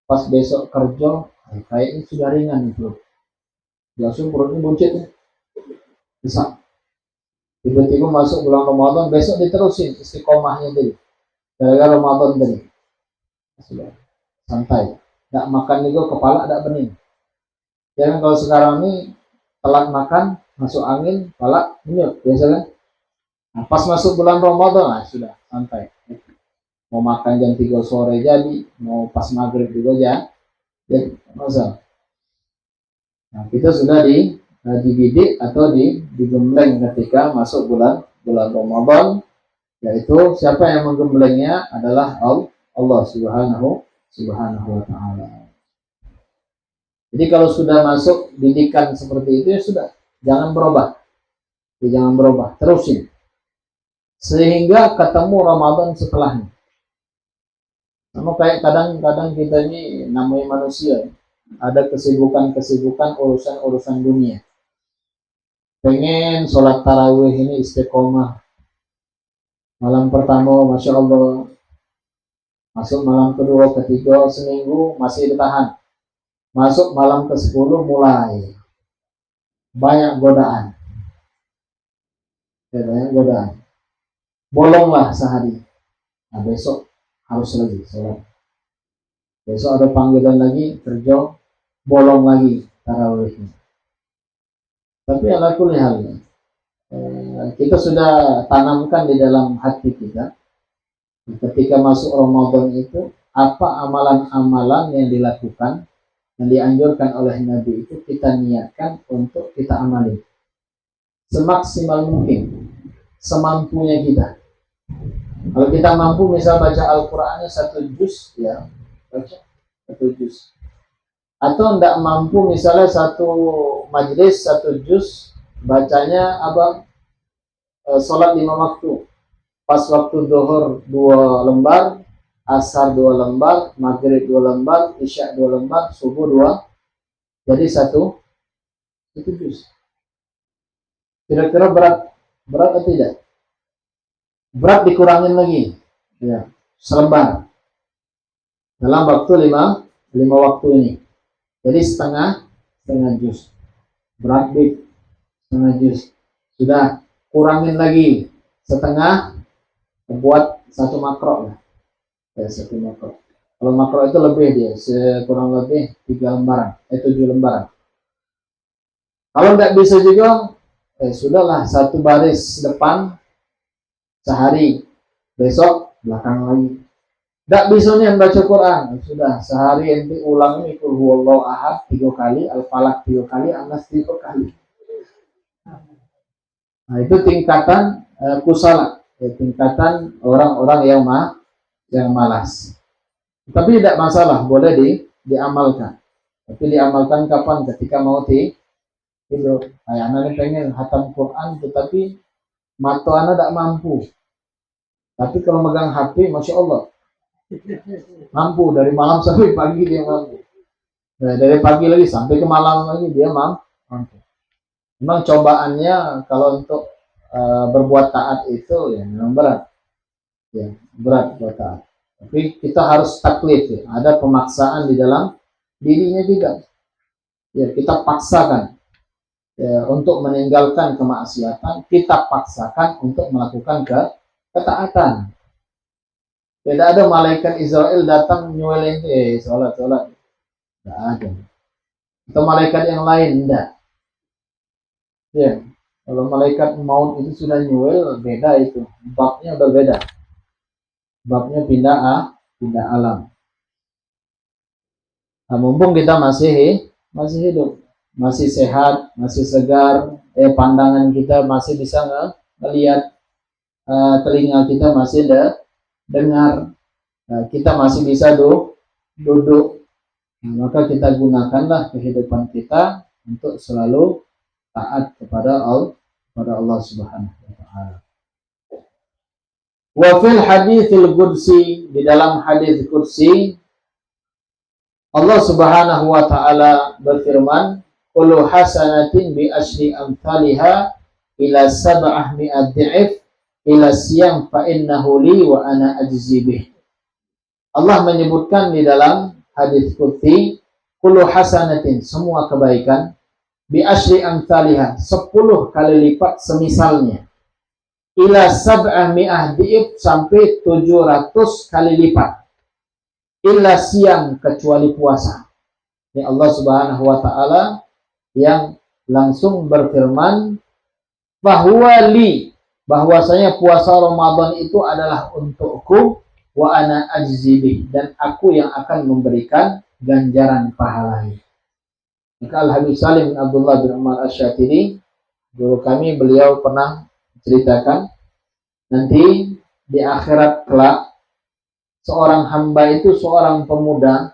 Pas besok kerja, kayaknya sudah ringan itu. Langsung perutnya buncit ya. Bisa. Tiba-tiba masuk bulan Ramadan, besok diterusin istiqomahnya tadi. Gara-gara Ramadan tadi. Sudah santai. Tidak makan juga kepala tidak bening. Jangan kalau sekarang ini telat makan, masuk angin, kepala menyut, biasa kan? Nah, pas masuk bulan Ramadan, sudah santai. Mau makan jam 3 sore jadi, mau pas maghrib juga jadi masalah. Nah, kita sudah dididik atau digembleng ketika masuk bulan Ramadan, yaitu siapa yang menggemblengnya adalah Allah Subhanahu wa taala. Jadi kalau sudah masuk didikan seperti itu ya sudah, jangan berubah. Terusin. Sehingga ketemu Ramadan setelahnya. Sama kayak kadang-kadang kita ini namanya manusia, ada kesibukan urusan dunia. Pengen sholat tarawih ini istiqomah. Malam pertama Masya Allah, masuk malam kedua, ketiga, seminggu masih ditahan. Masuk malam ke-10 mulai banyak godaan. bolonglah sehari. Nah, besok harus lagi sholat. Besok ada panggilan lagi kerja, bolong lagi tarawihnya. Tapi ala kulli hal, kita sudah tanamkan di dalam hati kita ketika masuk Ramadan itu apa amalan-amalan yang dilakukan yang dianjurkan oleh Nabi itu kita niatkan untuk kita amali semaksimal mungkin, semampunya kita. Kalau kita mampu misal baca Al-Qur'annya 1 juz, ya baca 1 juz. Atau tidak mampu misalnya satu majlis 1 juz, bacanya apa? Sholat 5 waktu. Pas waktu zuhur 2 lembar, asar 2 lembar, maghrib 2 lembar, isya 2 lembar, subuh 2. Jadi 1 juz. Kira-kira berat atau tidak? Berat dikurangin lagi, ya, selembar dalam waktu 5 waktu ini. Jadi setengah juz. Berat big setengah juz. Sudah kurangin lagi setengah, buat 1 makro lah. Ya, 1 makro. Kalau makro itu lebih dia, kurang lebih 3 lembaran, 7 lembaran. Kalau nggak bisa juga, sudahlah 1 baris depan sehari, besok belakang lagi. Nggak bisa nih baca Quran, sudah sehari ente ulangi Qul huwallahu ahad 3 kali, Al-Falaq 3 kali, An-Nas 3 kali. Nah, itu tingkatan kusala, tingkatan orang-orang yang malas. Tapi tidak masalah, boleh diamalkan. Tapi diamalkan kapan? Ketika mau tidur. Anak pengen hatam Quran, tetapi mata anak tidak mampu. Tapi kalau megang HP, masya Allah, mampu dari malam sampai pagi dia mampu. Nah, dari pagi lagi sampai ke malam lagi dia mampu. Memang cobaannya kalau untuk berbuat taat itu ya memang berat, ya berat buat taat. Tapi kita harus taklif, ya. Ada pemaksaan di dalam dirinya juga. Ya, kita paksakan ya, untuk meninggalkan kemaksiatan, kita paksakan untuk melakukan ketaatan. Tidak ada malaikat Israel datang nyuelin sholat. Tidak ada. Atau malaikat yang lain, tidak. Ya, kalau malaikat maut itu sudah nyuel, beda itu. Babnya berbeda. Babnya pindah alam. Nah, mumpung kita masih hidup, masih sehat, masih segar, pandangan kita masih bisa melihat, telinga kita masih dengar, kita masih bisa duduk. Nah, maka kita gunakanlah kehidupan kita untuk selalu taat kepada Allah Subhanahu wa taala. Wa fil haditsil qudsi, di dalam hadis qudsi Allah Subhanahu wa taala berfirman, kullu hasanatin bi asyri amsalha ila sab'ah mi'at dhi'f ila siyam fa innahu li wa ana ajzi bih. Allah menyebutkan di dalam hadis qudsi, kullu hasanatin, semua kebaikan, bi asyri amsalha, 10 kali lipat semisalnya, ila sab'ah mi'ah dhi'f, sampai 700 kali lipat, illa siang, kecuali puasa. Ini Allah Subhanahu wa taala yang langsung berfirman bahwa bahwasanya puasa Ramadan itu adalah untukku, wa ana ajzi, dan aku yang akan memberikan ganjaran pahalanya. Maka Al-Habib Salim bin Abdullah bin Umar Asy-Syatiri, guru kami, beliau pernah ceritakan nanti di akhirat kelak seorang hamba itu, seorang pemuda,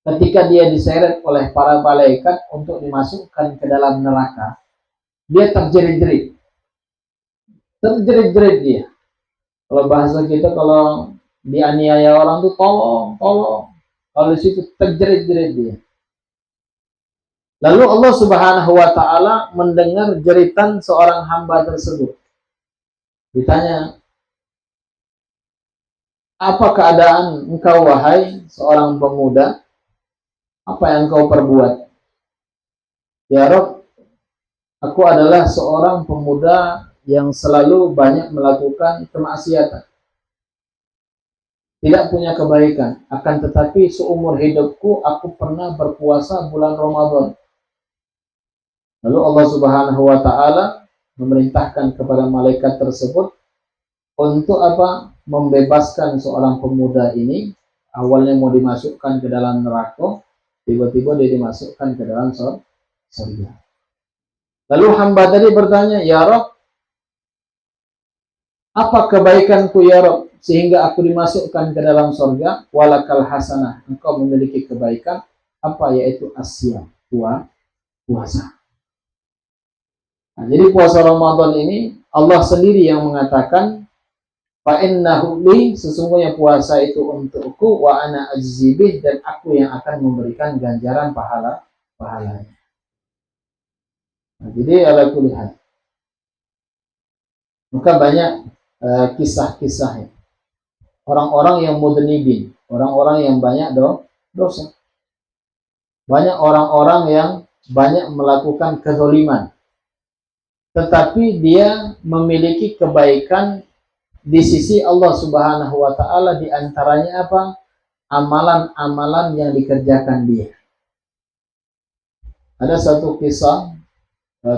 ketika dia diseret oleh para malaikat untuk dimasukkan ke dalam neraka, dia terjerit-jerit dia. Kalau bahasa kita, kalau dianiaya orang tuh tolong. Kalau di situ terjerit-jerit dia. Lalu Allah Subhanahu wa taala mendengar jeritan seorang hamba tersebut. Ditanya, apa keadaan engkau wahai seorang pemuda? Apa yang engkau perbuat? Ya Rabb, aku adalah seorang pemuda yang selalu banyak melakukan kemaksiatan, tidak punya kebaikan, akan tetapi seumur hidupku aku pernah berpuasa bulan Ramadan. Lalu Allah Subhanahu wa taala memerintahkan kepada malaikat tersebut untuk apa? Membebaskan seorang pemuda ini. Awalnya mau dimasukkan ke dalam neraka, tiba-tiba dia dimasukkan ke dalam surga. Lalu hamba tadi bertanya, "Ya Rabb, apa kebaikanku ya Rabb sehingga aku dimasukkan ke dalam surga?" Walakal hasanah, engkau memiliki kebaikan apa? Yaitu asyam, puasa. Nah, jadi puasa Ramadan ini Allah sendiri yang mengatakan, fa innahu li, sesungguhnya puasa itu untukku, wa ana ajzibih, dan aku yang akan memberikan ganjaran pahalanya. Nah, jadi ala kulli hal. Maka banyak kisah-kisah orang-orang yang mudnibin, orang-orang yang banyak dosa. Banyak orang-orang yang banyak melakukan kezaliman, tetapi dia memiliki kebaikan di sisi Allah Subhanahu wa taala, di antaranya apa? Amalan-amalan yang dikerjakan dia. Ada satu kisah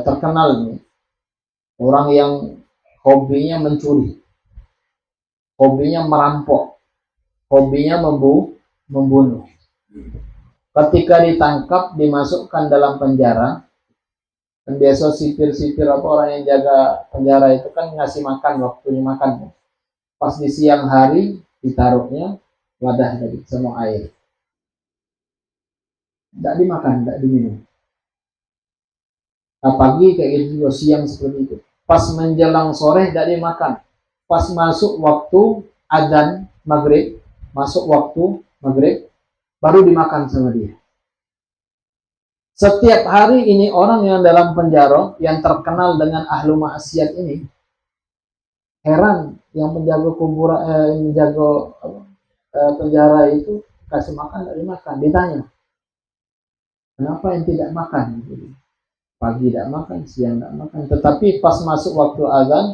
terkenal nih, orang yang hobinya mencuri, hobinya merampok, hobinya membunuh. Ketika ditangkap, dimasukkan dalam penjara. Dan biasa sipir-sipir apa orang yang jaga penjara itu kan ngasih makan, waktunya makan. Pas di siang hari ditaruhnya wadah tadi sama air. Tidak dimakan, tidak diminum. Nah, pagi kayak gitu juga, siang seperti itu. Pas menjelang sore tidak dimakan. Pas masuk waktu adzan maghrib, masuk waktu maghrib, baru dimakan sama dia. Setiap hari ini orang yang dalam penjara, yang terkenal dengan ahlu maksiat ini, heran, yang menjaga kuburan, menjaga penjara itu kasih makan, tidak dimakan. Ditanya, kenapa yang tidak makan? Pagi tidak makan, siang tidak makan, tetapi pas masuk waktu azan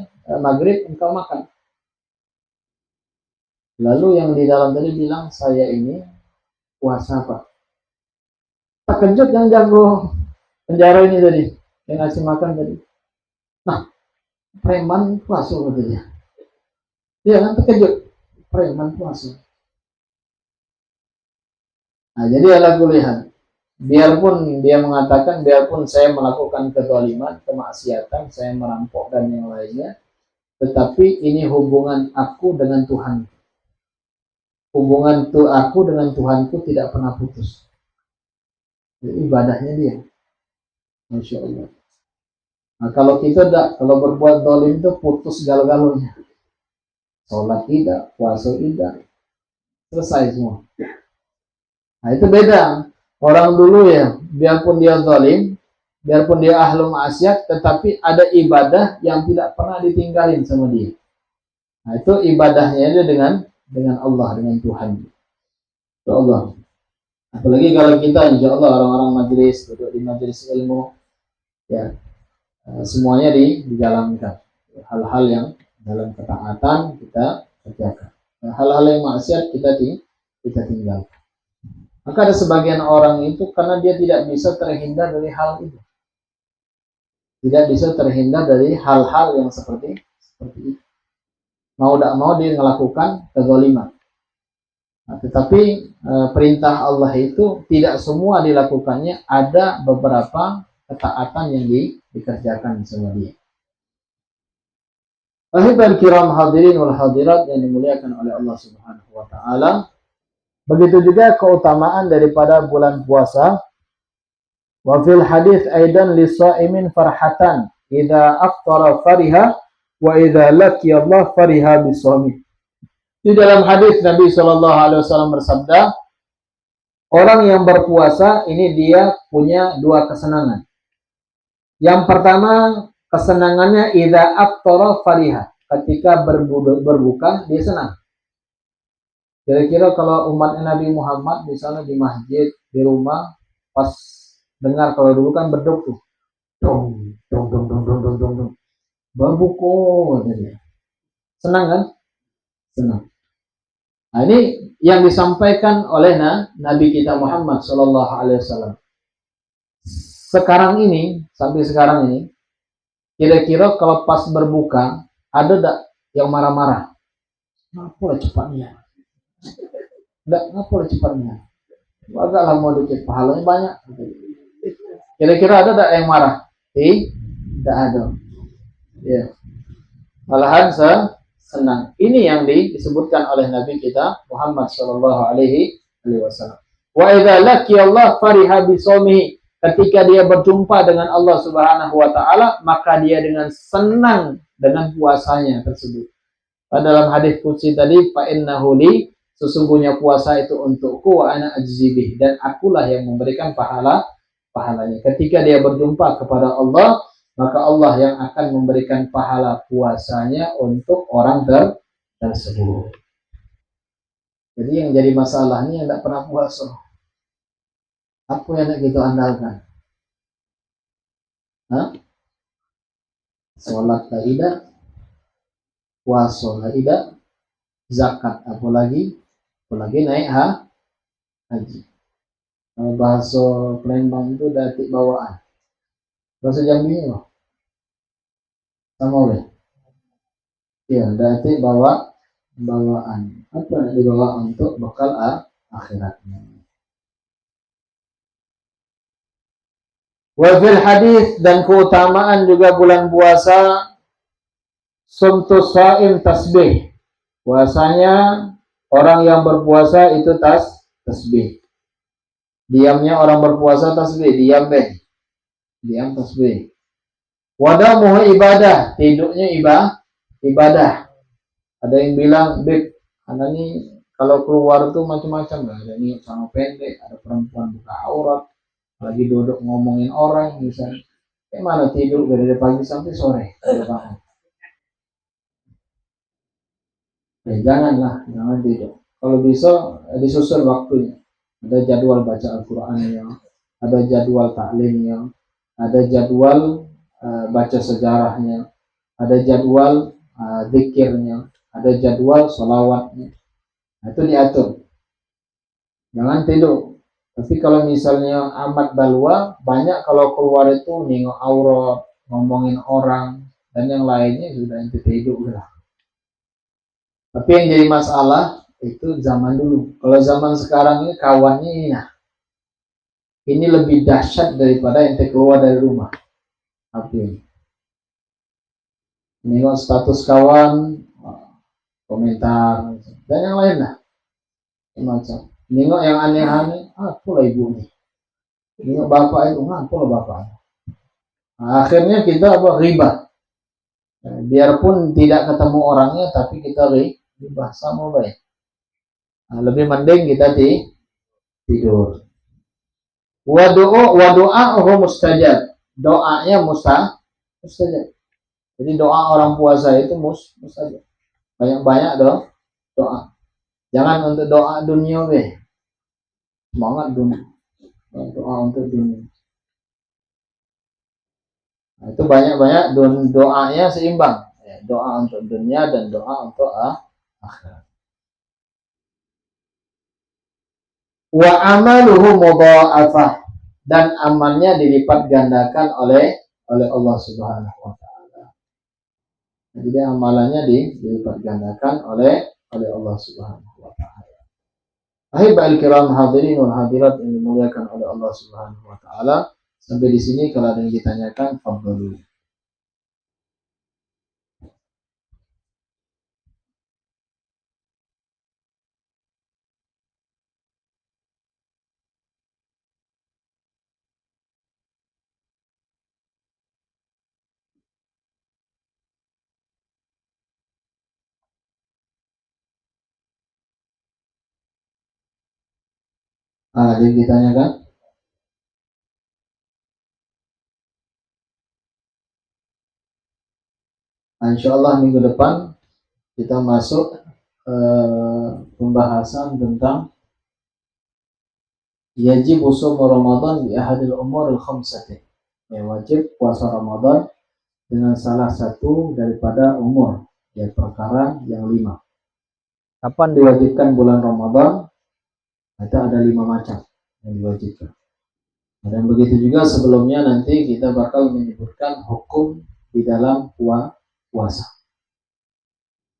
maghrib engkau makan. Lalu yang di dalam tadi bilang, saya ini puasa Pak. Terkejut yang jago penjara ini tadi, yang ngasih makan tadi. Nah, preman puasa katanya. Dia kan terkejut, preman puasa. Nah, jadi ala kulihat, biarpun dia mengatakan, biarpun saya melakukan kezaliman, kemaksiatan, saya merampok dan yang lainnya, tetapi ini hubungan aku dengan Tuhan. Hubungan aku dengan Tuhanku tidak pernah putus. Jadi ibadahnya dia, Masya Allah. Nah, kalau kita tidak, kalau berbuat zalim itu putus galau-galaunya. Sholat tidak, puasa tidak, selesai semua. Nah, itu beda. Orang dulu ya, biarpun dia zalim, biarpun dia ahlu maksiat, tetapi ada ibadah yang tidak pernah ditinggalin sama dia. Nah, itu ibadahnya dia dengan Allah, dengan Tuhan. Ya Allah. Apalagi kalau kita, insya Allah orang-orang majelis, duduk di majelis ilmu, ya semuanya dijalankan. Hal-hal yang dalam ketaatan kita kerjakan. Hal-hal yang maksiat kita tinggalkan. Maka ada sebagian orang itu karena dia tidak bisa terhindar dari hal itu. Tidak bisa terhindar dari hal-hal yang seperti itu. Mau tidak mau dia melakukan kezaliman. Nah, tetapi perintah Allah itu tidak semua dilakukannya, ada beberapa ketaatan yang dikerjakan sama dia. Ahibal kiram hadirin wal hadirat yang dimuliakan oleh Allah Subhanahu wa taala. Begitu juga keutamaan daripada bulan puasa. Wa fil hadis aidan lisaimin farhatan idza aftara fariha wa idza laqiya Allah fariha bisawmi. Di dalam hadis Nabi Shallallahu alaihi wasallam bersabda, orang yang berpuasa ini dia punya dua kesenangan. Yang pertama, kesenangannya idza aftara fariha, ketika berbuka dia senang. Kira-kira kalau umat Nabi Muhammad misalnya di masjid, di rumah, pas dengar, kalau dulu kan beduk tuh, dong, dong, dong, dong, dong, dong, dong. berbuku katanya. Senang kan? Senang. Nah, ini yang disampaikan oleh Nabi kita Muhammad Shallallahu Alaihi Wasallam. Sekarang ini, sampai sekarang ini, kira-kira kalau pas berbuka, ada tak yang marah-marah? Ngapalah cepatnya? Ngapalah cepatnya? Agaklah mau dikit, pahalanya banyak. Kira-kira ada tak yang marah? Tidak ada. Ya. Malahan senang. Ini yang disebutkan oleh Nabi kita Muhammad Shallallahu Alaihi Wasallam. Wa idza laqiya Allah fariha bisawmihi. Ketika dia berjumpa dengan Allah Subhanahu wa taala, maka dia dengan senang dengan puasanya tersebut. Dalam hadis qudsi tadi, fa innahu li, sesungguhnya puasa itu untukku, wa ana ajzibih, dan akulah yang memberikan pahalanya. Ketika dia berjumpa kepada Allah, maka Allah yang akan memberikan pahala puasanya untuk orang tersebut. Jadi yang jadi masalahnya yang tidak pernah puasa. Apa yang nak kita andalkan? Sholat tidak, puasa tidak, zakat apalagi naik haji. Kalau bahasa Palembang itu datik bawaan. Bahasa Jambinya sama boleh. Ya, datik bawaan. Apa yang dibawa untuk bekal akhiratnya. Wafil hadis, dan keutamaan juga bulan puasa, sumtus saim tasbih. Puasanya orang yang berpuasa itu tasbih. Diamnya orang berpuasa tasbih, diam tasbih. Wadamuhu ibadah, tidurnya ibadah. Ada yang bilang, Beb, karena ini kalau keluar tuh macam-macam, ada nih sama pendek, ada perempuan buka aurat, lagi duduk ngomongin orang misalnya. Mana tidur dari pagi sampai sore? Jangan tidur. Kalau bisa disusun waktunya. Ada jadwal baca Al-Qur'annya, ada jadwal taklimnya, ada jadwal baca sejarahnya, ada jadwal zikirnya, ada jadwal sholawatnya. Nah, itu diatur. Jangan tidur. Tapi kalau misalnya amat balwa, banyak kalau keluar itu nengok aurat, ngomongin orang, dan yang lainnya sudah ente tidur lah. Tapi yang jadi masalah itu zaman dulu. Kalau zaman sekarang ini kawannya ini lebih dahsyat daripada ente keluar dari rumah. Tapi nengok status kawan, komentar, dan yang lain lah. Macam nengok yang aneh-aneh, apalah ibu nih. Nengok bapak itu, apalah bapak. Nah, akhirnya kita riba. Biarpun tidak ketemu orangnya, tapi kita riba sama baik. Nah, lebih mending kita tidur. Wa doa mustajab. Doanya mustajab. Jadi doa orang puasa itu mustajab. Banyak-banyak doa. Jangan untuk doa dunia semangat dunia. Doa untuk dunia. Nah, itu banyak-banyak doanya seimbang. Doa untuk dunia dan doa untuk akhirat. Wa amaluhu mudha'afah, dan amalnya dilipat gandakan oleh Allah Subhanahu wa taala. Jadi amalannya dilipat gandakan oleh Allah Subhanahu wa taala. Ahibal kiram hadirin wal hadirat yang dimuliakan oleh Allah Subhanahu wa taala. Sampai di sini kalau ada yang ditanyakan, fadhlu. Ada yang ditanyakan? Insyaallah minggu depan kita masuk pembahasan tentang yajib shaum Ramadan bi ahadil umur al-khamsati. Wajib puasa Ramadan dengan salah satu daripada umur, ya perkara yang 5. Kapan diwajibkan bulan Ramadan? Ada 5 macam yang diwajibkan. Dan begitu juga sebelumnya nanti kita bakal menyebutkan hukum di dalam puasa.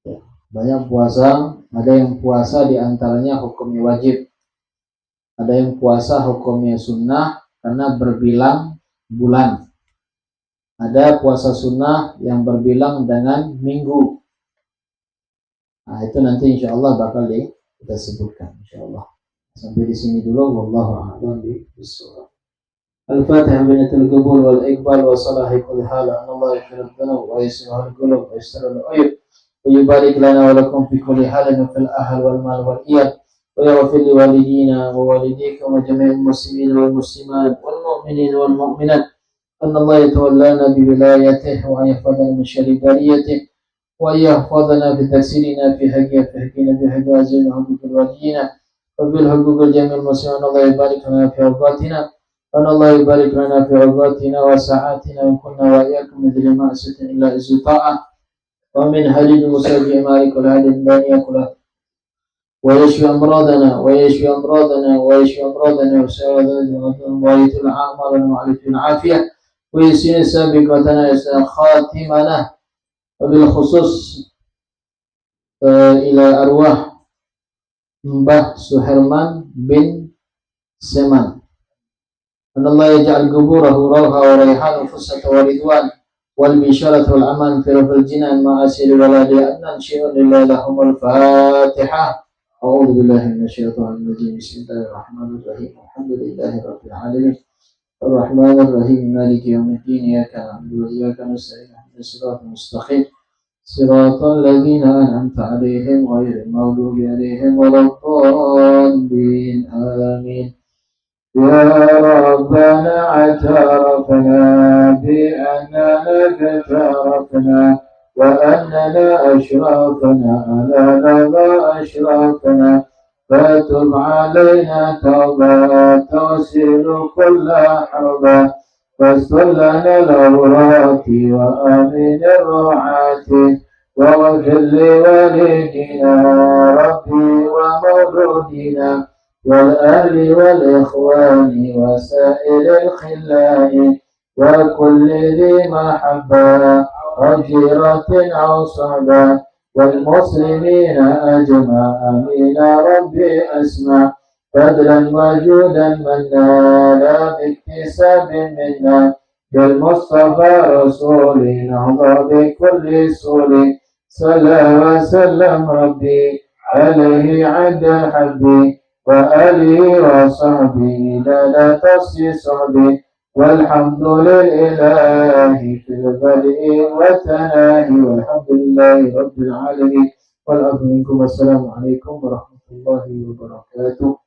Ya, banyak puasa, ada yang puasa diantaranya hukumnya wajib, ada yang puasa hukumnya sunnah karena berbilang bulan, ada puasa sunnah yang berbilang dengan minggu. Nah itu nanti insya Allah bakal kita sebutkan insya Allah. Sampai di sini dulu, wallahu a'lam bishawab. الفاتحة بنية القبول والإقبال وصلاح كل حال أن الله يغفر الذنوب ويسر القلوب ويستر العيوب ويبارك لنا ولكم في كل حال وفي الأهل والمال والإيال ويغفر لوالدينا ووالديكم وجميع المسلمين والمسلمات والمؤمنين والمؤمنات أن الله يتولانا بولايته وأن يحفظنا من شر بريته وأن يحفظنا بتكسيرنا في حقنا بحق أزواجنا وحقوق والدينا وبالحقوق الجميع المسلمين أن الله يبارك لنا في أوقاتنا أن الله يبارك لنا في عبادتنا وساعاتنا وكنا وإياكم من ذي معصية إلا إذ طاعة ومن هدي المساجي مالك الهدي الدنيا كلها ويشفي أمراضنا ويطول أعمالنا وعليك العافية ويسين سابقتنا يسين خاتمنا وبالخصوص إلى أرواح Mbah Suherman bin Seman. أن الله يجعل قبوره روحا وريحان وفسحة ورضوان والبشارة والأمان في رب الجنان مع أسير الولاد أدنى شيء لله لهم الفاتحة. أعوذ بالله من الشيطان الرجيم. بسم الله الرحمن الرحيم. الحمد لله رب العالمين الرحمن الرحيم مالك يوم الدين إياك نعبد وإياك نستعين اهدنا الصراط المستقيم صراط الذين أنعمت عليهم غير المغضوب عليهم ولا الضالين آمين. يا ربنا اعترفنا بأننا اقترفنا وأننا أشرفنا على لظى أشرفنا فتب علينا توبة توسل كل حربة فاستر لنا العورات وآمن الرعاة واغفر لوالدينا ربي ومولودنا والأهل والإخوان وسائر الخلان وكل ذي محبة وجيرة أو صحبة والمسلمين أجمعين ربي أسمع فضلا وجودا منا لا باكتساب منا بالمصطفى رسولي نهضى بكل سول صلى وسلم ربي عليه عند حبي وآله وصحبه لا تصي صحبه والحمد لله في البدء والثناء والحمد لله رب العالمين والعفو منكم والسلام عليكم ورحمة الله وبركاته.